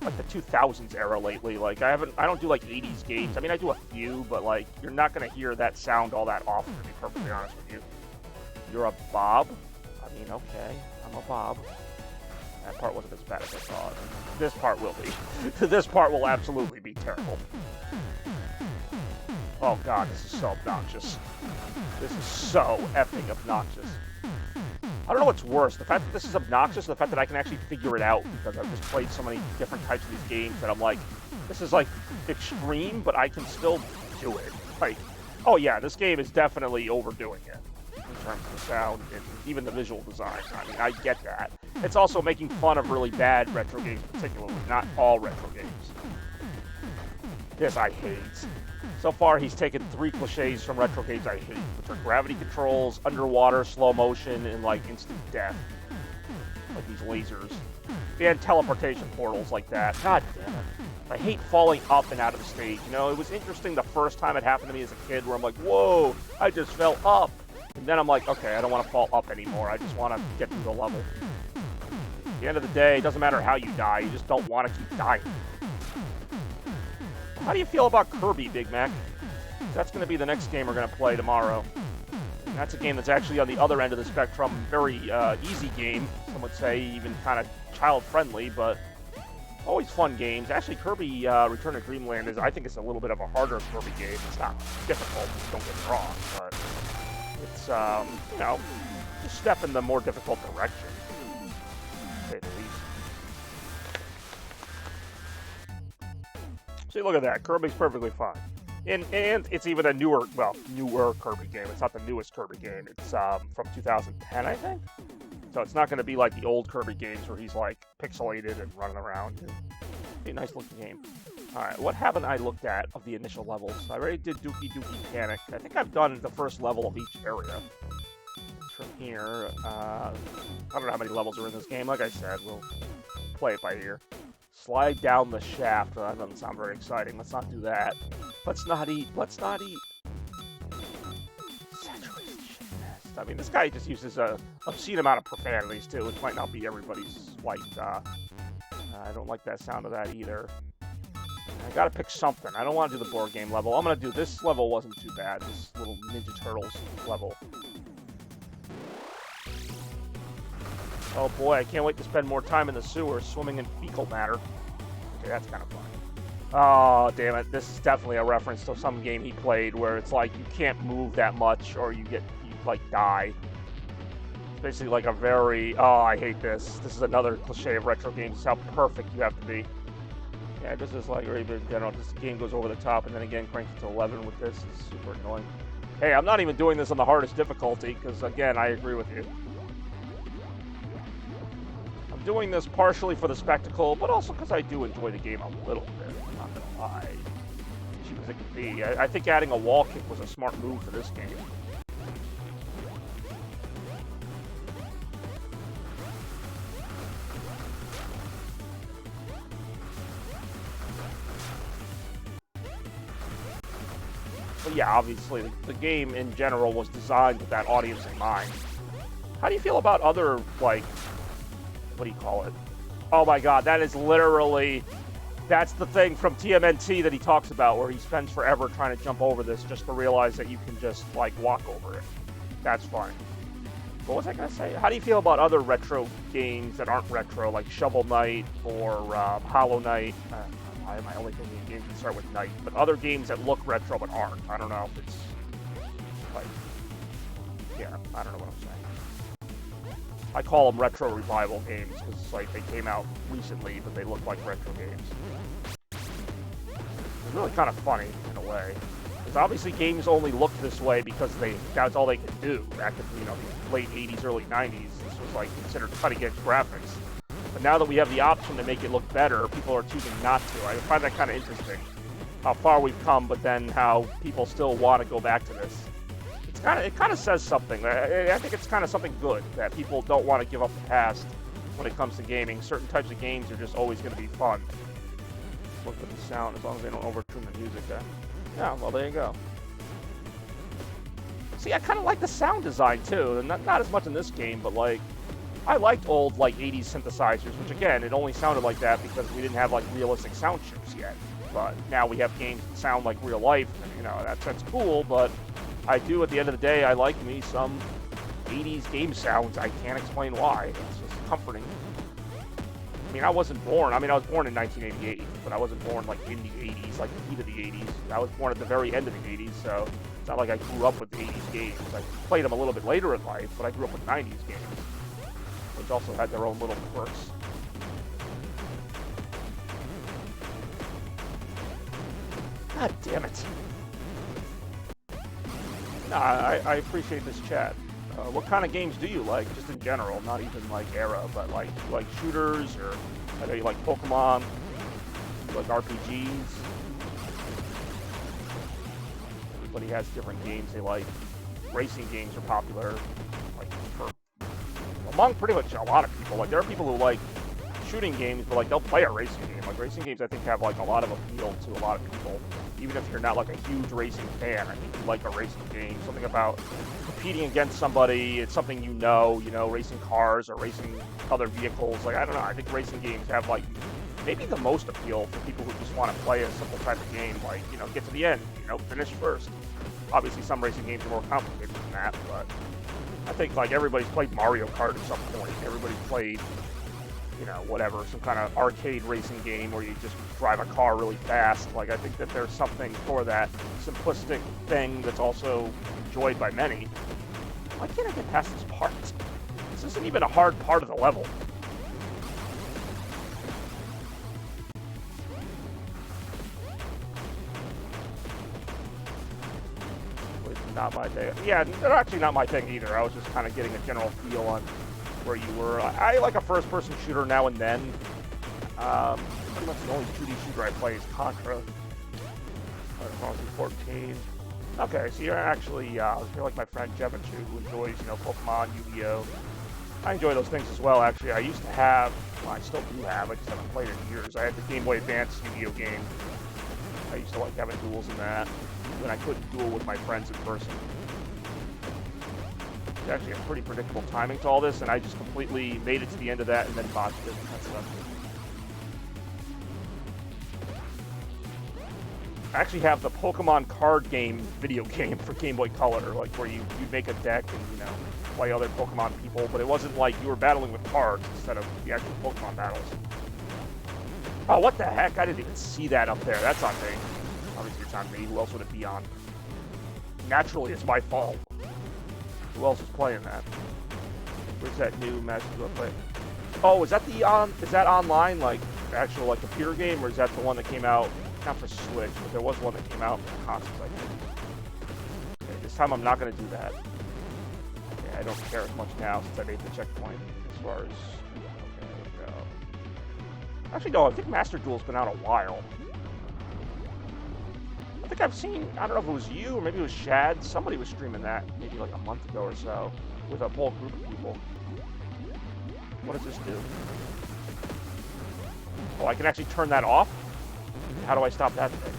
the 2000s era lately. Like, I don't do, like, 80s games. I mean, I do a few, but, like, you're not going to hear that sound all that often, to be perfectly honest with you. You're a Bob? I mean, okay, I'm a Bob. That part wasn't as bad as I thought. This part will be. This part will absolutely be terrible. Oh god, this is so obnoxious. This is so effing obnoxious. I don't know what's worse, the fact that this is obnoxious, or the fact that I can actually figure it out, because I've just played so many different types of these games that I'm like, this is, like, extreme, but I can still do it. Like, oh yeah, this game is definitely overdoing it in terms of the sound and even the visual design. I mean, I get that. It's also making fun of really bad retro games, particularly, not all retro games. This I hate. So far, he's taken 3 cliches from retro games I hate, which are gravity controls, underwater, slow motion, and, like, instant death. Like these lasers. And teleportation portals like that. God damn it. I hate falling up and out of the stage. You know, it was interesting the first time it happened to me as a kid, where I'm like, whoa, I just fell up. And then I'm like, okay, I don't want to fall up anymore. I just want to get through the level. At the end of the day, it doesn't matter how you die. You just don't want to keep dying. How do you feel about Kirby, Big Mac? That's going to be the next game we're going to play tomorrow. And that's a game that's actually on the other end of the spectrum. Very easy game, some would say, even kind of child-friendly, but always fun games. Actually, Kirby Return to Dreamland is, I think it's a little bit of a harder Kirby game. It's not difficult, don't get me wrong, but it's, you know, a step in the more difficult direction, to say the least. See, look at that. Kirby's perfectly fine. And it's even a newer Kirby game. It's not the newest Kirby game. It's from 2010, I think. So it's not going to be like the old Kirby games where he's like pixelated and running around. It'll be a nice looking game. All right, what haven't I looked at of the initial levels? I already did Dookie Dookie Panic. I think I've done the first level of each area. From here, I don't know how many levels are in this game. Like I said, we'll play it by ear. Slide down the shaft. That doesn't sound very exciting. Let's not do that. Let's not eat. Let's not eat. Saturated shit nest. I mean, this guy just uses a obscene amount of profanities, too, which might not be everybody's like, I don't like that sound of that either. I gotta pick something. I don't want to do the board game level. I'm gonna do this level. Wasn't too bad. This little Ninja Turtles level. Oh boy, I can't wait to spend more time in the sewer swimming in fecal matter. Okay, that's kind of funny. Oh, damn it. This is definitely a reference to some game he played where it's like you can't move that much or you like die. It's basically like a very, oh, I hate this. This is another cliche of retro games. It's how perfect you have to be. Yeah, this is like, or even in general, this game goes over the top and then again cranks it to 11 with this. It's super annoying. Hey, I'm not even doing this on the hardest difficulty because, again, I agree with you. Doing this partially for the spectacle, but also because I do enjoy the game a little bit. I'm not gonna lie. Cheap as it can be. I think adding a wall kick was a smart move for this game. But yeah, obviously, the game in general was designed with that audience in mind. How do you feel about other, like, what do you call it? Oh my god, that is literally, that's the thing from TMNT that he talks about where he spends forever trying to jump over this just to realize that you can just, like, walk over it. That's funny. What was I going to say? How do you feel about other retro games that aren't retro, like Shovel Knight or Hollow Knight? Why am I only thinking of games that start with Knight? But other games that look retro but aren't. I don't know if it's, like, yeah, I don't know what I'm saying. I call them retro revival games because like they came out recently, but they look like retro games. It's really kind of funny in a way, because obviously games only looked this way because that's all they could do back in the late '80s, early '90s. This was like considered cutting-edge graphics. But now that we have the option to make it look better, people are choosing not to. I find that kind of interesting. How far we've come, but then how people still want to go back to this. It kind of says something. I think it's kind of something good that people don't want to give up the past when it comes to gaming. Certain types of games are just always going to be fun. Look at the sound as long as they don't overtune the music there. Yeah, well, there you go. See, I kind of like the sound design too. Not as much in this game, but like, I liked old like 80s synthesizers, which again, it only sounded like that because we didn't have like realistic sound chips yet. But now we have games that sound like real life, and that's cool, but I do, at the end of the day, I like me some 80s game sounds. I can't explain why. It's just comforting. I mean, I was born in 1988, but I wasn't born, like, in the 80s, like, the heat of the 80s. I was born at the very end of the 80s, so it's not like I grew up with 80s games. I played them a little bit later in life, but I grew up with 90s games, which also had their own little quirks. God damn it. I appreciate this chat. What kind of games do you like, just in general? Not even like era, but like you like shooters, or I know you like Pokemon, you like RPGs. Everybody has different games they like. Racing games are popular, like among pretty much a lot of people. Like there are people who like shooting games, but like they'll play a racing game. Like racing games, I think have like a lot of appeal to a lot of people. Even if you're not like a huge racing fan, I think you like a racing game. Something about competing against somebody, it's something racing cars or racing other vehicles. Like, I don't know, I think racing games have like maybe the most appeal for people who just want to play a simple type of game, like, you know, get to the end, you know, finish first. Obviously, some racing games are more complicated than that, but I think, like, everybody's played Mario Kart at some point. Everybody's played, you know, whatever, some kind of arcade racing game where you just drive a car really fast. Like, I think that there's something for that simplistic thing that's also enjoyed by many. Why can't I get past this part? This isn't even a hard part of the level. Not my thing. Yeah, they're actually not my thing either. I was just kind of getting a general feel on where you were. I like a first-person shooter now and then. Pretty much the only 2D shooter I play is Contra. Final Fantasy 14. Okay, so you're actually you're like my friend Jevin who enjoys, you know, Pokemon, Yu-Gi-Oh. I enjoy those things as well. Actually, I used to have. Well, I still do have. I just haven't played it in years. I had the Game Boy Advance Yu-Gi-Oh game. I used to like having duels in that when I couldn't duel with my friends in person. There's actually a pretty predictable timing to all this, and I just completely made it to the end of that and then botched it. That's I actually have the Pokemon card game video game for Game Boy Color, like where you make a deck and, you know, play other Pokemon people, but it wasn't like you were battling with cards instead of the actual Pokemon battles. Oh, what the heck? I didn't even see that up there. That's on me. Obviously, it's on me. Who else would it be on? Naturally, it's my fault. Who else is playing that? Where's that new match to play? Oh, is that the is that online, like actual like computer game, or is that the one that came out not for Switch, but there was one that came out for consoles, I think. Okay, this time I'm not going to do that. Okay, I don't care as much now since I made the checkpoint as far as. Okay, there we go. Actually, no, I think Master Duel's been out a while. I think I've seen, I don't know if it was you or maybe it was Shad. Somebody was streaming that maybe like a month ago or so with a whole group of people. What does this do? Oh, I can actually turn that off? How do I stop that thing?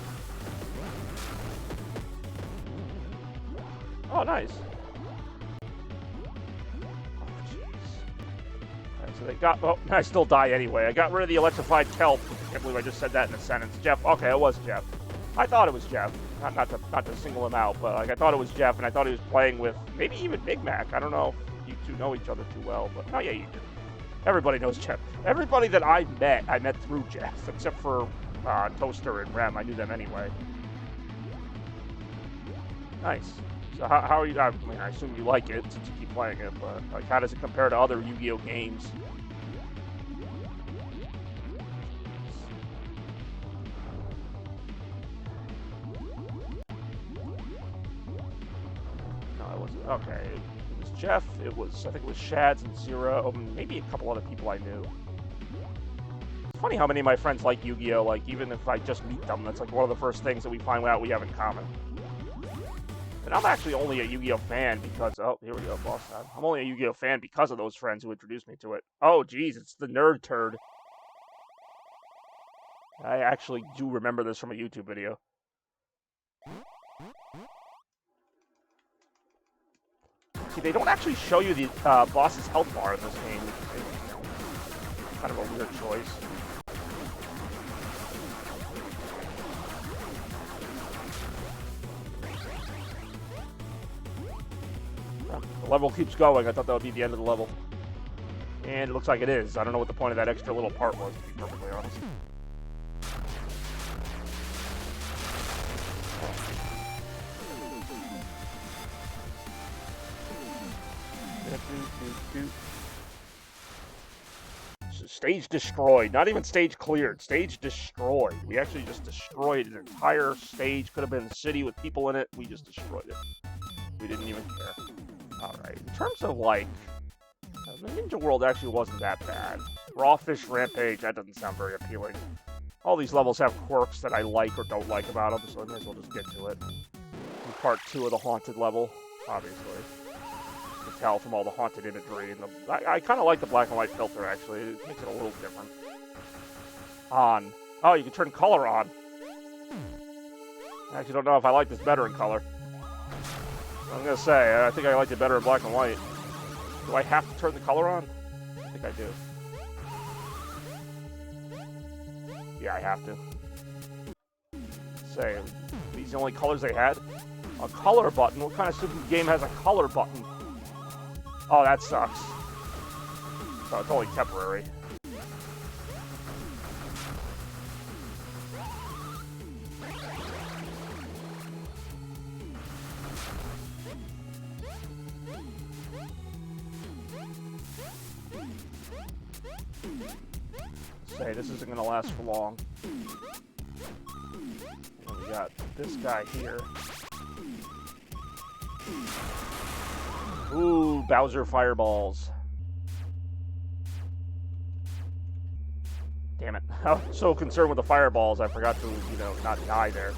Oh, nice. So they got, oh, I still die anyway. I got rid of the electrified kelp. I can't believe I just said that in a sentence. Jeff, okay, it was Jeff. I thought it was Jeff. Not to single him out, but like I thought it was Jeff, and I thought he was playing with maybe even Big Mac. I don't know if you two know each other too well, but oh yeah, you do. Everybody knows Jeff. Everybody that I met through Jeff, except for Toaster and Rem. I knew them anyway. Nice. So how are you? I mean, I assume you like it since you keep playing it, but like, how does it compare to other Yu-Gi-Oh games? No, it wasn't. Okay, it was Jeff. It was, I think it was Shads and Zero, maybe a couple other people I knew. It's funny how many of my friends like Yu-Gi-Oh. Like even if I just meet them, that's like one of the first things that we find out we have in common. And I'm actually only a Yu-Gi-Oh fan because, oh, here we go, boss time. I'm only a Yu-Gi-Oh fan because of those friends who introduced me to it. Oh, geez, it's the nerd turd. I actually do remember this from a YouTube video. See, they don't actually show you the boss's health bar in this game, which is, you know, kind of a weird choice. The level keeps going. I thought that would be the end of the level. And it looks like it is. I don't know what the point of that extra little part was, to be perfectly honest. Stage destroyed. Not even stage cleared. Stage destroyed. We actually just destroyed an entire stage. Could have been a city with people in it. We just destroyed it. We didn't even care. Alright, in terms of, like, the Ninja World actually wasn't that bad. Raw Fish Rampage, that doesn't sound very appealing. All these levels have quirks that I like or don't like about them, so I may as well just get to it. In part 2 of the Haunted level, obviously. You can tell from all the haunted imagery. And I kind of like the black and white filter, actually. It makes it a little different. On. Oh, you can turn color on. I actually don't know if I like this better in color. I'm gonna say, I think I liked it better in black and white. Do I have to turn the color on? I think I do. Yeah, I have to. Say, these are the only colors they had? A color button? What kind of stupid game has a color button? Oh, that sucks. So it's only temporary. Say, this isn't going to last for long. And we got this guy here. Ooh, Bowser fireballs. Damn it. I was so concerned with the fireballs, I forgot to, you know, not die there.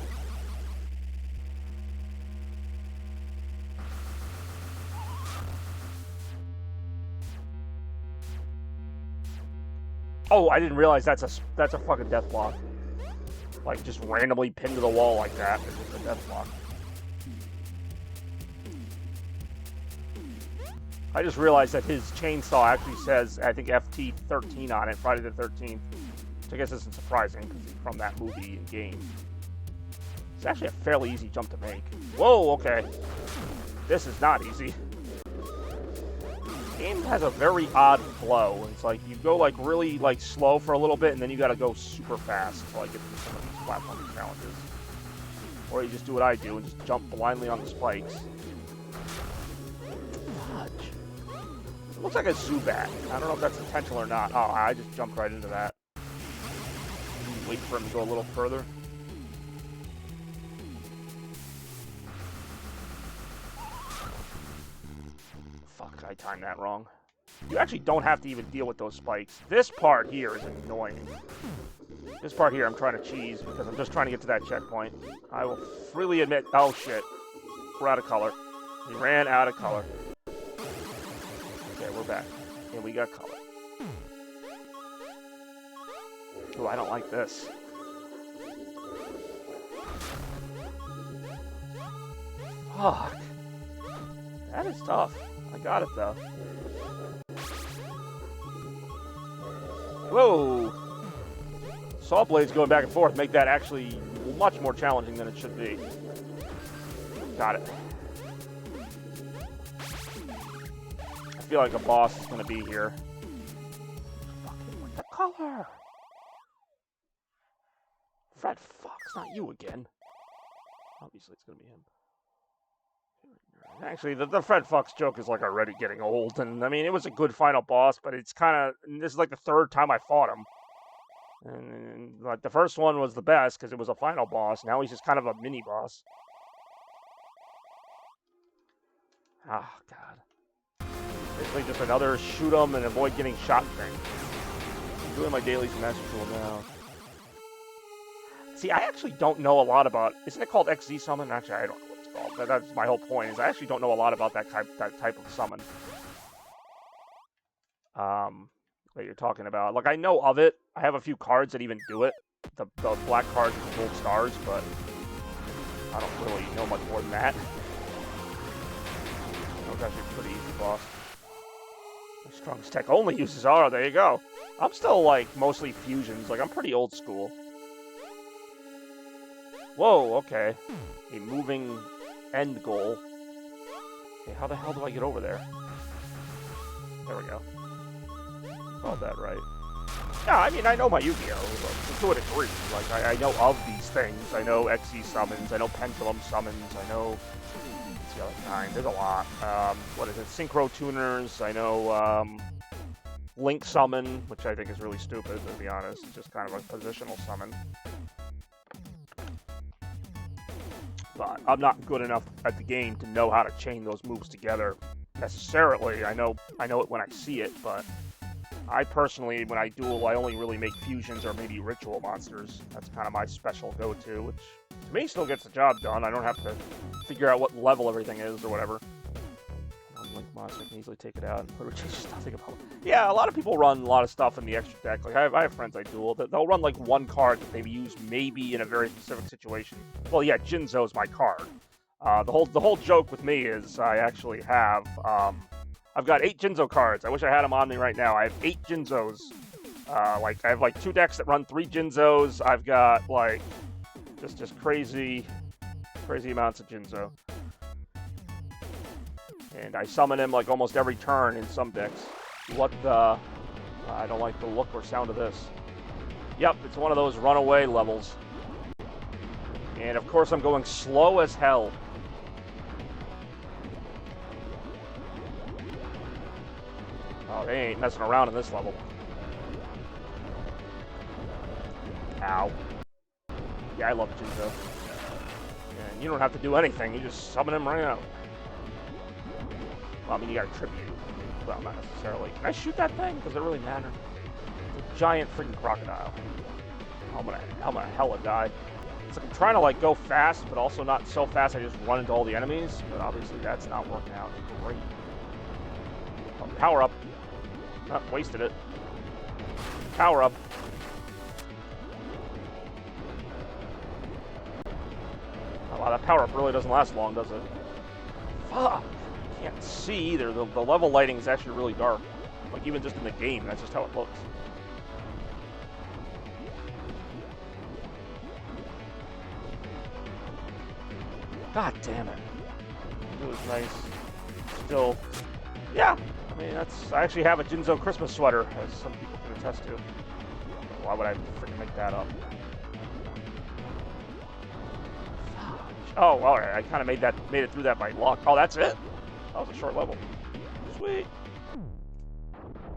Oh, I didn't realize that's a fucking death block. Like, just randomly pinned to the wall like that. It's just a death block. I just realized that his chainsaw actually says, I think, FT13 on it, Friday the 13th. Which I guess isn't surprising, because he's from that movie and game. It's actually a fairly easy jump to make. Whoa, okay. This is not easy. The game has a very odd flow. It's like, you go, like, really, like, slow for a little bit, and then you gotta go super fast to, like, get through some of these platforming challenges. Or you just do what I do and just jump blindly on the spikes. It looks like a Zubat. I don't know if that's intentional or not. Oh, I just jumped right into that. Wait for him to go a little further. Fuck, I timed that wrong. You actually don't have to even deal with those spikes. This part here is annoying. This part here I'm trying to cheese because I'm just trying to get to that checkpoint. I will freely admit... Oh, shit. We're out of color. We ran out of color. Okay, we're back. And we got color. Ooh, I don't like this. Fuck. That is tough. I got it, though. Whoa! Saw blades going back and forth make that actually much more challenging than it should be. Got it. I feel like a boss is going to be here. Fucking with the color! Fred Fox, not you again. Obviously, it's going to be him. Actually, the Fred Fox joke is like already getting old, and I mean, it was a good final boss, but it's kind of, this is like the third time I fought him. And like the first one was the best because it was a final boss. Now he's just kind of a mini boss. Ah, God. Basically just another shoot 'em and avoid getting shot thing. I'm doing my daily master tool now. See, I actually don't know a lot about... Isn't it called XZ Summon? Actually, I don't know what it's called. That's my whole point, is I actually don't know a lot about that type of summon. That you're talking about. Like, I know of it. I have a few cards that even do it. The black cards with gold stars, but I don't really know much more than that. That was actually a pretty easy boss. Strongest tech only uses aura. There you go. I'm still, like, mostly fusions. Like, I'm pretty old school. Whoa, okay. A moving end goal. Okay, how the hell do I get over there? There we go. Called that right. Yeah, I mean, I know my Yu-Gi-Oh! To a degree. Like, I know of these things. I know XZ summons. I know Pendulum summons. I know... What's the other kind? There's a lot. What is it? Synchro tuners. I know, Link summon, which I think is really stupid, to be honest. It's just kind of a positional summon. But I'm not good enough at the game to know how to chain those moves together necessarily. I know it when I see it, but I personally, when I duel, I only really make fusions or maybe ritual monsters. That's kind of my special go-to, which to me still gets the job done. I don't have to figure out what level everything is or whatever. One Link monster can easily take it out and put just nothing about it. Yeah, a lot of people run a lot of stuff in the extra deck. Like I have friends I duel that they'll run like one card that they use maybe in a very specific situation. Well, yeah, Jinzo's my card. The whole joke with me is I actually have I've got 8 Jinzo cards. I wish I had them on me right now. I have 8 Jinzos Like, I have, like, 2 decks that run 3 Jinzos. I've got, like, just crazy amounts of Jinzo. And I summon him, like, almost every turn in some decks. What the... I don't like the look or sound of this. Yep, it's one of those runaway levels. And, of course, I'm going slow as hell. Oh, they ain't messing around in this level. Ow. Yeah, I love Jinzo. And you don't have to do anything. You just summon him right out. Well, I mean, you gotta tribute. Well, not necessarily. Can I shoot that thing? Does it really matter? It's a giant freaking crocodile. I'm gonna hella die. It's like I'm trying to, like, go fast, but also not so fast I just run into all the enemies. But obviously that's not working out great. Oh, power up. Oh, wasted it. Power up. Oh, wow, that power up really doesn't last long, does it? Fuck. Can't see either. The level lighting is actually really dark. Like, even just in the game, that's just how it looks. God damn it. It was nice. Still, yeah. I mean, I actually have a Jinzo Christmas sweater, as some people can attest to. Why would I freaking make that up? Oh, alright. I kind of made it through that by luck. Oh, that's it? That was a short level. Sweet.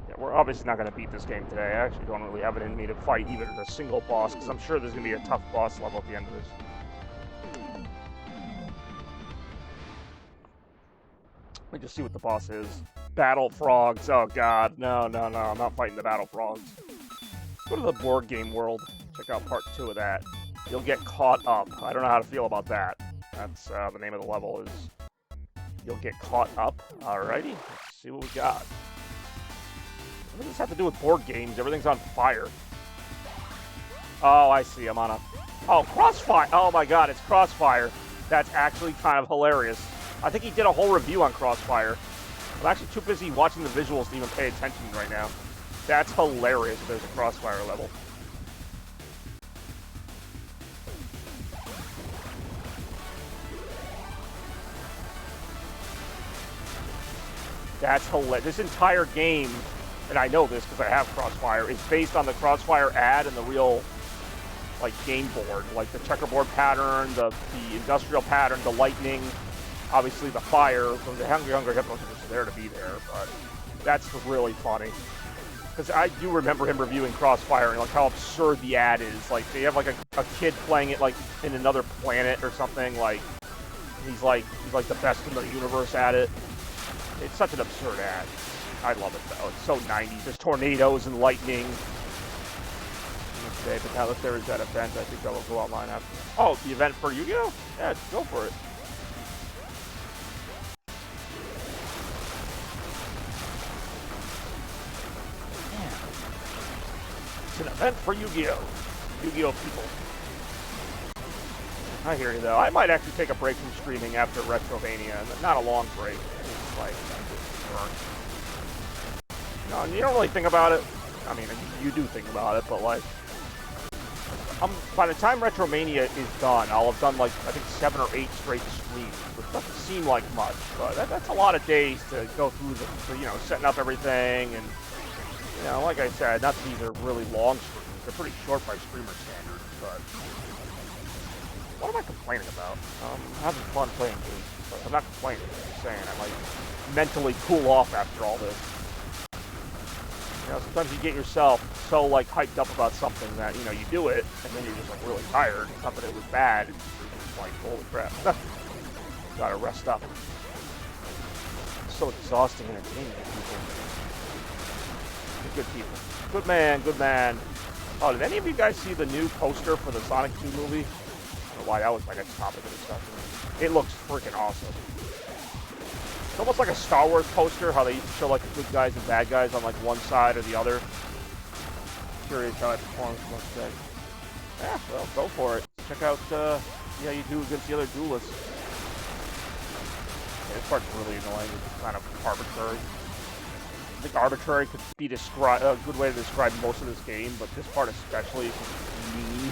Yeah, we're obviously not going to beat this game today. I actually don't really have it in me to fight even a single boss, because I'm sure there's going to be a tough boss level at the end of this. Let me just see what the boss is. Battle frogs. Oh, God. No. I'm not fighting the battle frogs. Go to the board game world. Check out part 2 of that. You'll get caught up. I don't know how to feel about that. That's the name of the level is... You'll get caught up. Alrighty. Let's see what we got. What does this have to do with board games? Everything's on fire. Oh, I see. I'm on a... Oh, Crossfire. Oh, my God. It's Crossfire. That's actually kind of hilarious. I think he did a whole review on Crossfire. I'm actually too busy watching the visuals to even pay attention right now. That's hilarious. There's a Crossfire level. That's hilarious. This entire game, and I know this because I have Crossfire, is based on the Crossfire ad and the real, like, game board. Like, the checkerboard pattern, the industrial pattern, the lightning, obviously the fire. So the younger Hippos are just there to be there, but that's really funny. Because I do remember him reviewing Crossfire and, like, how absurd the ad is. Like, they have, like, a kid playing it, like, in another planet or something. Like, he's like the best in the universe at it. It's such an absurd ad. I love it, though. It's so 90s. There's tornadoes and lightning. Okay, but now if there is that event, I think I will go online after. Oh, the event for Yu-Gi-Oh? Yeah, go for it. Yeah. It's an event for Yu-Gi-Oh! Yu-Gi-Oh people. I hear you, though. I might actually take a break from streaming after Retrovania. Not a long break. It's like, no, you don't really think about it. I mean, you do think about it, but, like, by the time Retromania is done, I'll have done, like, I think 7 or 8 straight streams, which doesn't seem like much, but that's a lot of days to go through the, you know, setting up everything, and, you know, like I said, not that these are really long streams. They're pretty short by streamer standards, but what am I complaining about? I'm having fun playing games, but I'm not complaining. I'm just saying I might mentally cool off after all this. You know, sometimes you get yourself so, like, hyped up about something that, you know, you do it, and then you're just, like, really tired. It's not that it was bad. It's just like, holy crap. Gotta rest up. It's so exhausting entertaining people. Good people. Good man, good man. Oh, did any of you guys see the new poster for the Sonic 2 movie? I don't know why that was my next topic of discussion. It looks freaking awesome. It's almost like a Star Wars poster, how they used to show, like, the good guys and bad guys on, like, one side or the other. Curious how it performs most days. Yeah, well, go for it. Check out, see how you do against the other duelists. Yeah, this part's really annoying. It's kind of arbitrary. I think arbitrary could be a good way to describe most of this game, but this part especially is just me.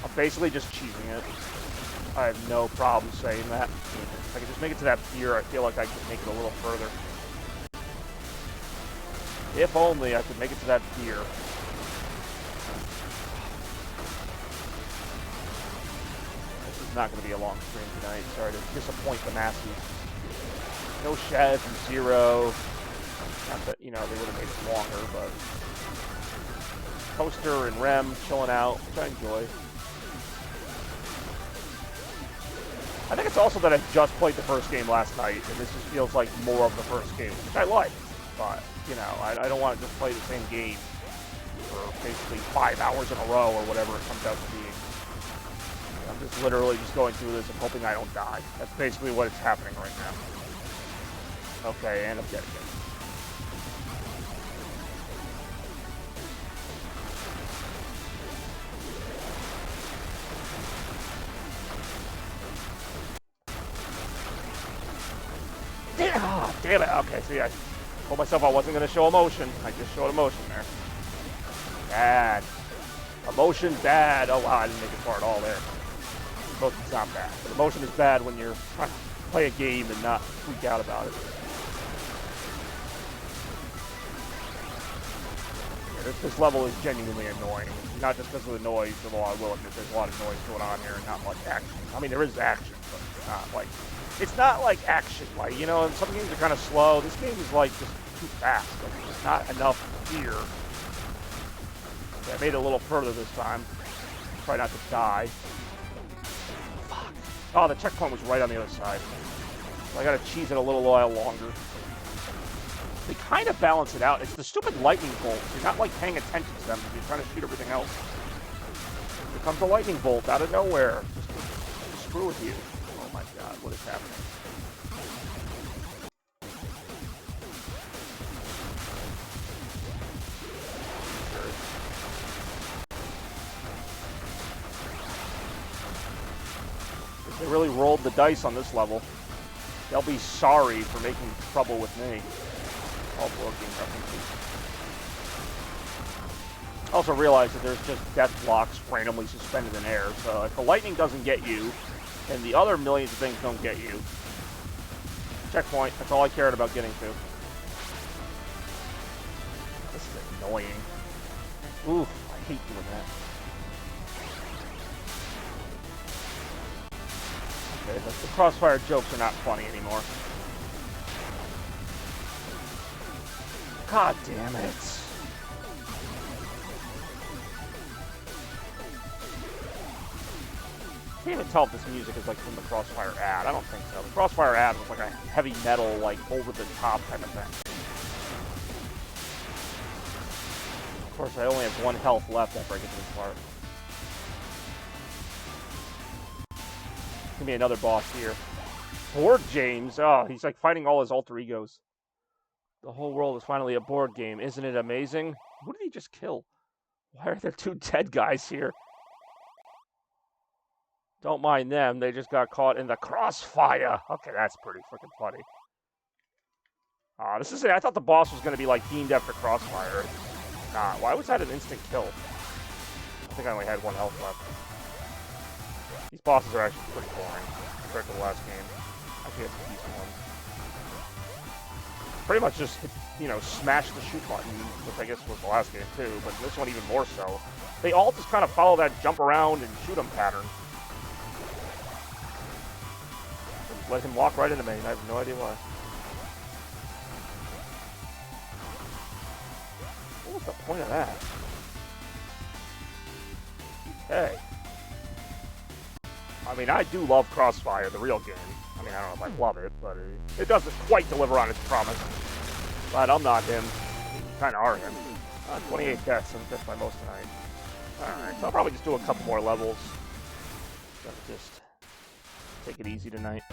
I'm basically just cheesing it. I have no problem saying that. If I could just make it to that pier, I feel like I could make it a little further. If only I could make it to that pier. This is not going to be a long stream tonight. Sorry to disappoint the masses. No Shaz and Zero. Not that, you know, they would have made it longer, but... Coaster and Rem chilling out, which I enjoy. I think it's also that I just played the first game last night, and this just feels like more of the first game, which I like. But, you know, I don't want to just play the same game for basically 5 hours in a row or whatever it comes out to be. I'm just literally just going through this and hoping I don't die. That's basically what is happening right now. Okay, and I'm getting it. Damn it. Okay, see, I told myself I wasn't going to show emotion. I just showed emotion there. Bad. Emotion bad. Oh, wow, I didn't make it far at all there. Emotion's not bad. But emotion is bad when you're trying to play a game and not freak out about it. Yeah, this level is genuinely annoying. Not just because of the noise, although I will admit there's a lot of noise going on here and not much action. I mean, there is action, but it's not like... It's not like action, like, you know, some games are kind of slow. This game is, like, just too fast. Like, there's not enough here. Yeah, I made it a little further this time. Try not to die. Fuck. Oh, the checkpoint was right on the other side. So I gotta cheese it a little while longer. They kind of balance it out. It's the stupid lightning bolts. You're not, like, paying attention to them. You're trying to shoot everything else. Here comes a lightning bolt out of nowhere. Just to screw with you. Oh my god, what is happening? If they really rolled the dice on this level, they'll be sorry for making trouble with me. All board game references. I also realize that there's just death blocks randomly suspended in air, so if the lightning doesn't get you, and the other millions of things don't get you. Checkpoint, that's all I cared about getting to. This is annoying. Oof, I hate doing that. Okay, the crossfire jokes are not funny anymore. God damn it. I can't even tell if this music is like from the Crossfire ad. I don't think so. The Crossfire ad was like a heavy metal, like over the top type of thing. Of course, I only have 1 health left after I get to this part. There's gonna be another boss here. Board James. Oh, he's like fighting all his alter egos. The whole world is finally a board game. Isn't it amazing? Who did he just kill? Why are there 2 dead guys here? Don't mind them, they just got caught in the crossfire. Okay, that's pretty freaking funny. This is it. I thought the boss was going to be, like, themed after Crossfire. Nah, why was that an instant kill? I think I only had 1 health left. These bosses are actually pretty boring compared to the last game. Actually, that's a decent one. Pretty much just, you know, smash the shoot button, which I guess was the last game, too, but this one even more so. They all just kind of follow that jump around and shoot them pattern. Let him walk right into me. I have no idea why. What was the point of that? Okay. I mean, I do love Crossfire, the real game. I mean, I don't know if I love it, but it doesn't quite deliver on its promise. But I'm not him. You kind of are him. 28 deaths, and that's my most tonight. Alright, so I'll probably just do a couple more levels. Just take it easy tonight.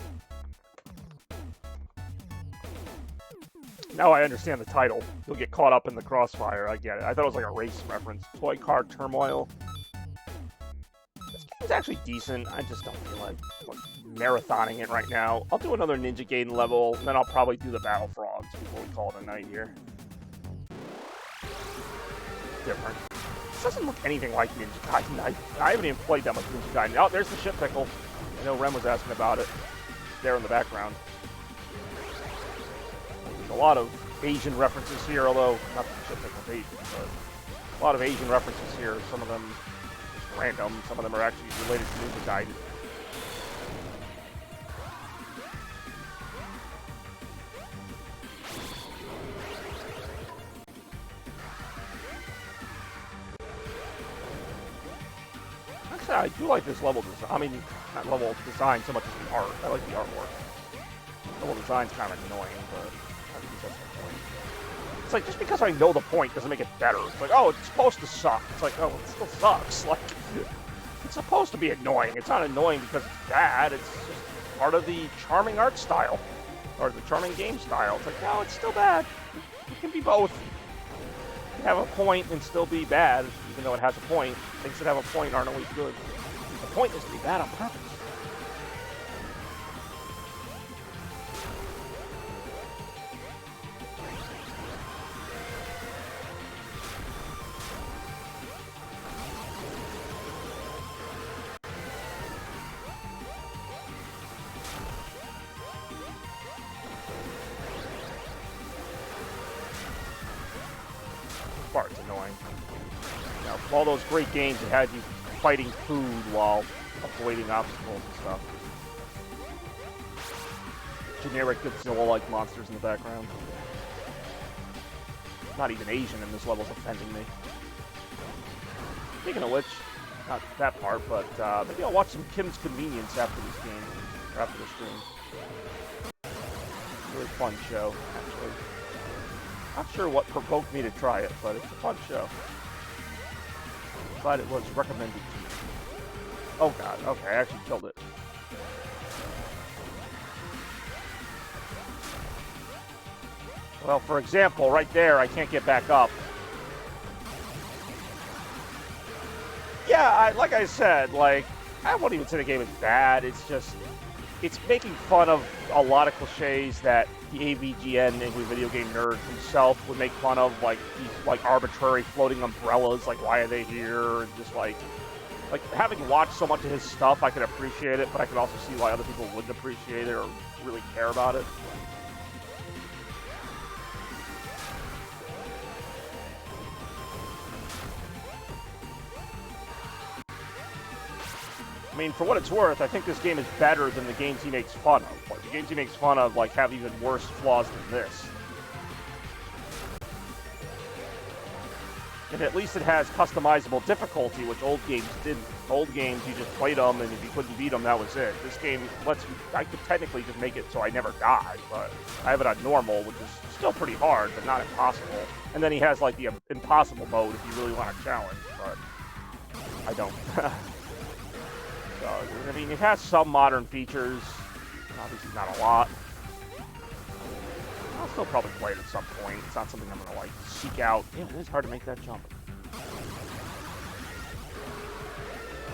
Now I understand the title. You'll get caught up in the crossfire. I get it. I thought it was like a race reference. Toy Car Turmoil. This game's actually decent. I just don't feel like marathoning it right now. I'll do another Ninja Gaiden level, and then I'll probably do the Battle Frogs before we call it a night here. Different. This doesn't look anything like Ninja Gaiden. I haven't even played that much Ninja Gaiden. Oh, there's the ship pickle. I know Rem was asking about it. There in the background. There's a lot of Asian references here, although not the ship pickle's Asian, but a lot of Asian references here. Some of them just random. Some of them are actually related to Ninja Gaiden. Actually, I do like this level design. I mean, not level design so much as the art. I like the artwork. Level design's kind of annoying, but I think that's the point. It's like, just because I know the point doesn't make it better. It's like, oh, it's supposed to suck. It's like, oh, it still sucks. Like, it's supposed to be annoying. It's not annoying because it's bad. It's just part of the charming art style. Or the charming game style. It's like, no, it's still bad. It can be both. You can have a point and still be bad, even though it has a point. Things that have a point aren't always good. The point is to be bad on purpose. Part's annoying. You know, all those great games that had you fighting food while avoiding obstacles and stuff. Generic Godzilla-like monsters in the background. Not even Asian in this level's offending me. Speaking of which, not that part, but maybe I'll watch some Kim's Convenience after this game, or after the stream. Really fun show, actually. Not sure what provoked me to try it, but it's a fun show. Glad it was recommended to me. Oh god, okay, I actually killed it. Well, for example, right there, I can't get back up. Yeah, like I said, like, I won't even say the game is bad, it's just, it's making fun of a lot of cliches that the AVGN, Angry Video Game Nerd himself, would make fun of, like these like arbitrary floating umbrellas, like why are they here, and just like having watched so much of his stuff, I can appreciate it, but I can also see why other people wouldn't appreciate it or really care about it. I mean, for what it's worth, I think this game is better than the games he makes fun of. Like, the games he makes fun of, like, have even worse flaws than this. And at least it has customizable difficulty, which old games didn't. Old games, you just played them, and if you couldn't beat them, that was it. This game lets you, I could technically just make it so I never die, but I have it on normal, which is still pretty hard, but not impossible. And then he has, like, the impossible mode if you really want a challenge, but I don't. I mean, it has some modern features, obviously not a lot. I'll still probably play it at some point. It's not something I'm going to, like, seek out. Damn, it is hard to make that jump.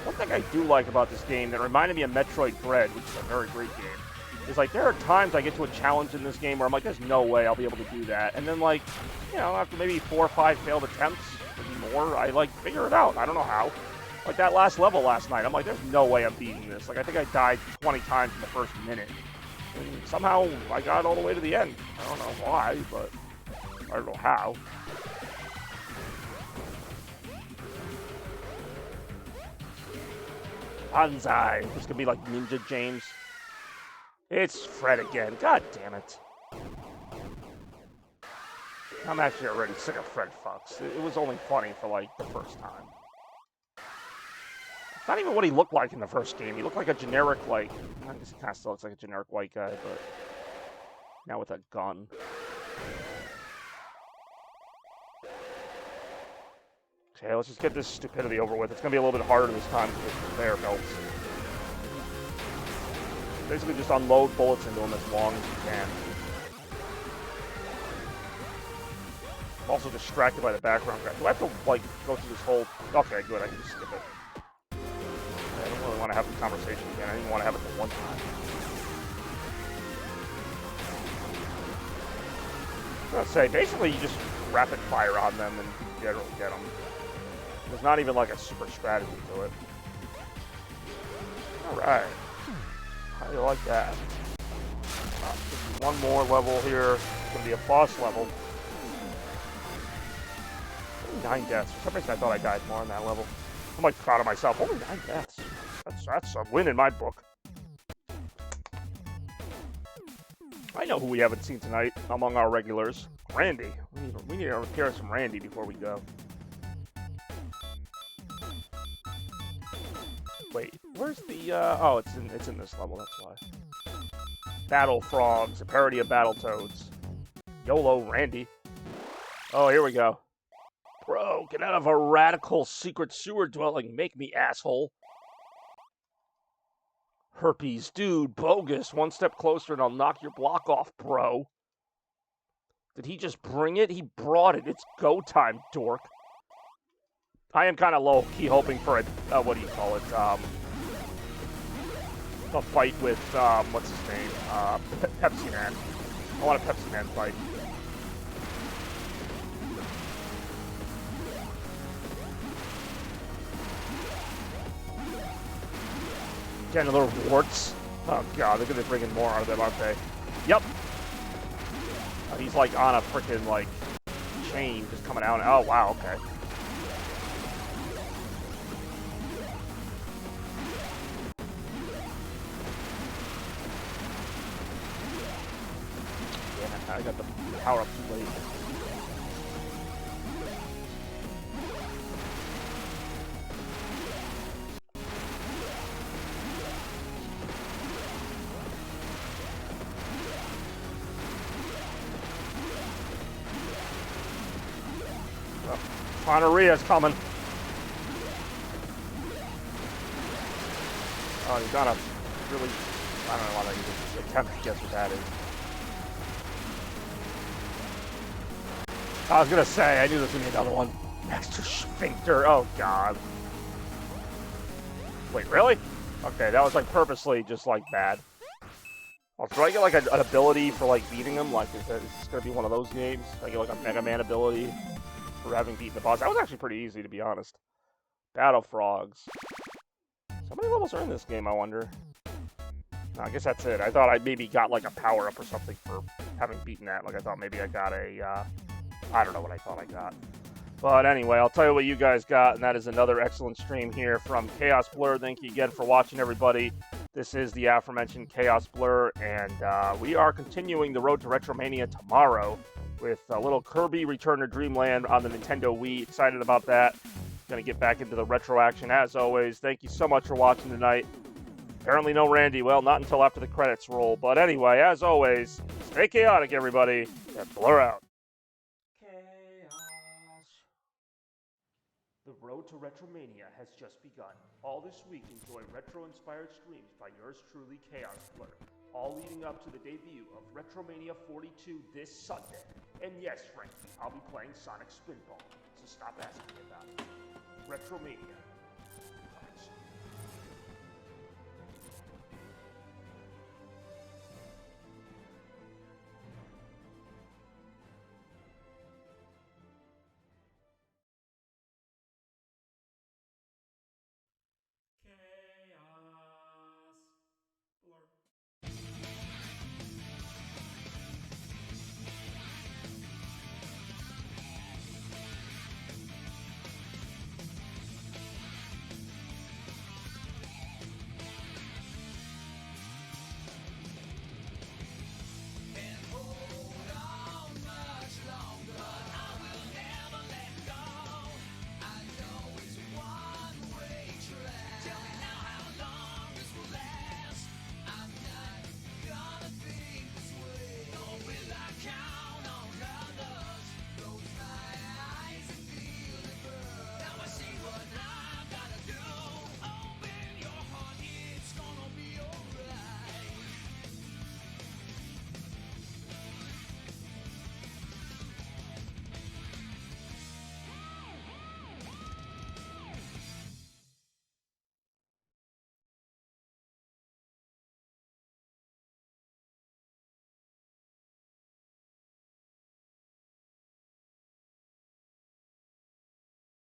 One thing I do like about this game that reminded me of Metroid Dread, which is a very great game, is, like, there are times I get to a challenge in this game where I'm like, there's no way I'll be able to do that. And then, like, you know, after maybe 4 or 5 failed attempts, maybe more, I, like, figure it out. I don't know how. Like that last level last night, I'm like, there's no way I'm beating this. Like, I think I died 20 times in the first minute. And somehow, I got all the way to the end. I don't know why, but I don't know how. Banzai. This could be like Ninja James. It's Fred again. God damn it. I'm actually already sick of Fred fucks. It was only funny for, like, the first time. Not even what he looked like in the first game. He looked like a generic, like, I guess he kind of still looks like a generic white guy, but now with a gun. Okay, let's just get this stupidity over with. It's going to be a little bit harder this time with the conveyor belts. Basically just unload bullets into them as long as you can. I'm also distracted by the background guy. Do I have to, like, go through this whole... Okay, good, I can just skip it. I don't really want to have the conversation again. I didn't want to have it the one time. I'll say, basically you just rapid fire on them and generally get them. There's not even like a super strategy to it. Alright. How do you like that? One more level here. It's going to be a boss level. 9 deaths. For some reason I thought I died more on that level. I'm like proud of myself. Only 9 deaths. That's a win in my book. I know who we haven't seen tonight among our regulars. Randy. We need to repair some Randy before we go. Wait, where's the oh, it's in this level, that's why. Battle Frogs, a parody of Battletoads. YOLO Randy. Oh, here we go. Bro, get out of a radical secret sewer dwelling. Make me, asshole. Herpes, dude, bogus. One step closer and I'll knock your block off, bro. Did he just bring it? He brought it. It's go time, dork. I am kind of low-key hoping for a, what do you call it, a fight with, what's his name, Pepsi Man. I want a Pepsi Man fight. Getting little warts. Oh god, they're gonna bring in more out of them, aren't they? Yep. He's like on a freaking like chain just coming out. Oh wow, okay. Yeah, I got the power up too late. Gonorrhea's coming. Oh, you gotta really, I don't know why you just attempt to guess what that is. I was gonna say, I knew this was gonna be another one. Extra sphincter, oh god. Wait, really? Okay, that was like purposely just like bad. Oh, do I get like an ability for like beating him? Like, is this gonna be one of those games? I get like a Mega Man ability for having beaten the boss. That was actually pretty easy, to be honest. Battle Frogs. So many levels are in this game, I wonder? No, I guess that's it. I thought I maybe got like a power-up or something for having beaten that. Like I thought maybe I got a, I don't know what I thought I got. But anyway, I'll tell you what you guys got, and that is another excellent stream here from Chaos Blur. Thank you again for watching, everybody. This is the aforementioned Chaos Blur, and we are continuing the road to Retromania tomorrow with a little Kirby Return to Dreamland on the Nintendo Wii. Excited about that. Gonna get back into the retro action as always. Thank you so much for watching tonight. Apparently no Randy. Well, not until after the credits roll. But anyway, as always, stay chaotic, everybody, and blur out. Chaos. The road to Retromania has just begun. All this week, enjoy retro-inspired streams by yours truly, Chaos Blur. All leading up to the debut of Retromania 42 this Sunday. And yes, Frankie, I'll be playing Sonic Spinball, so stop asking me about it. Retromania,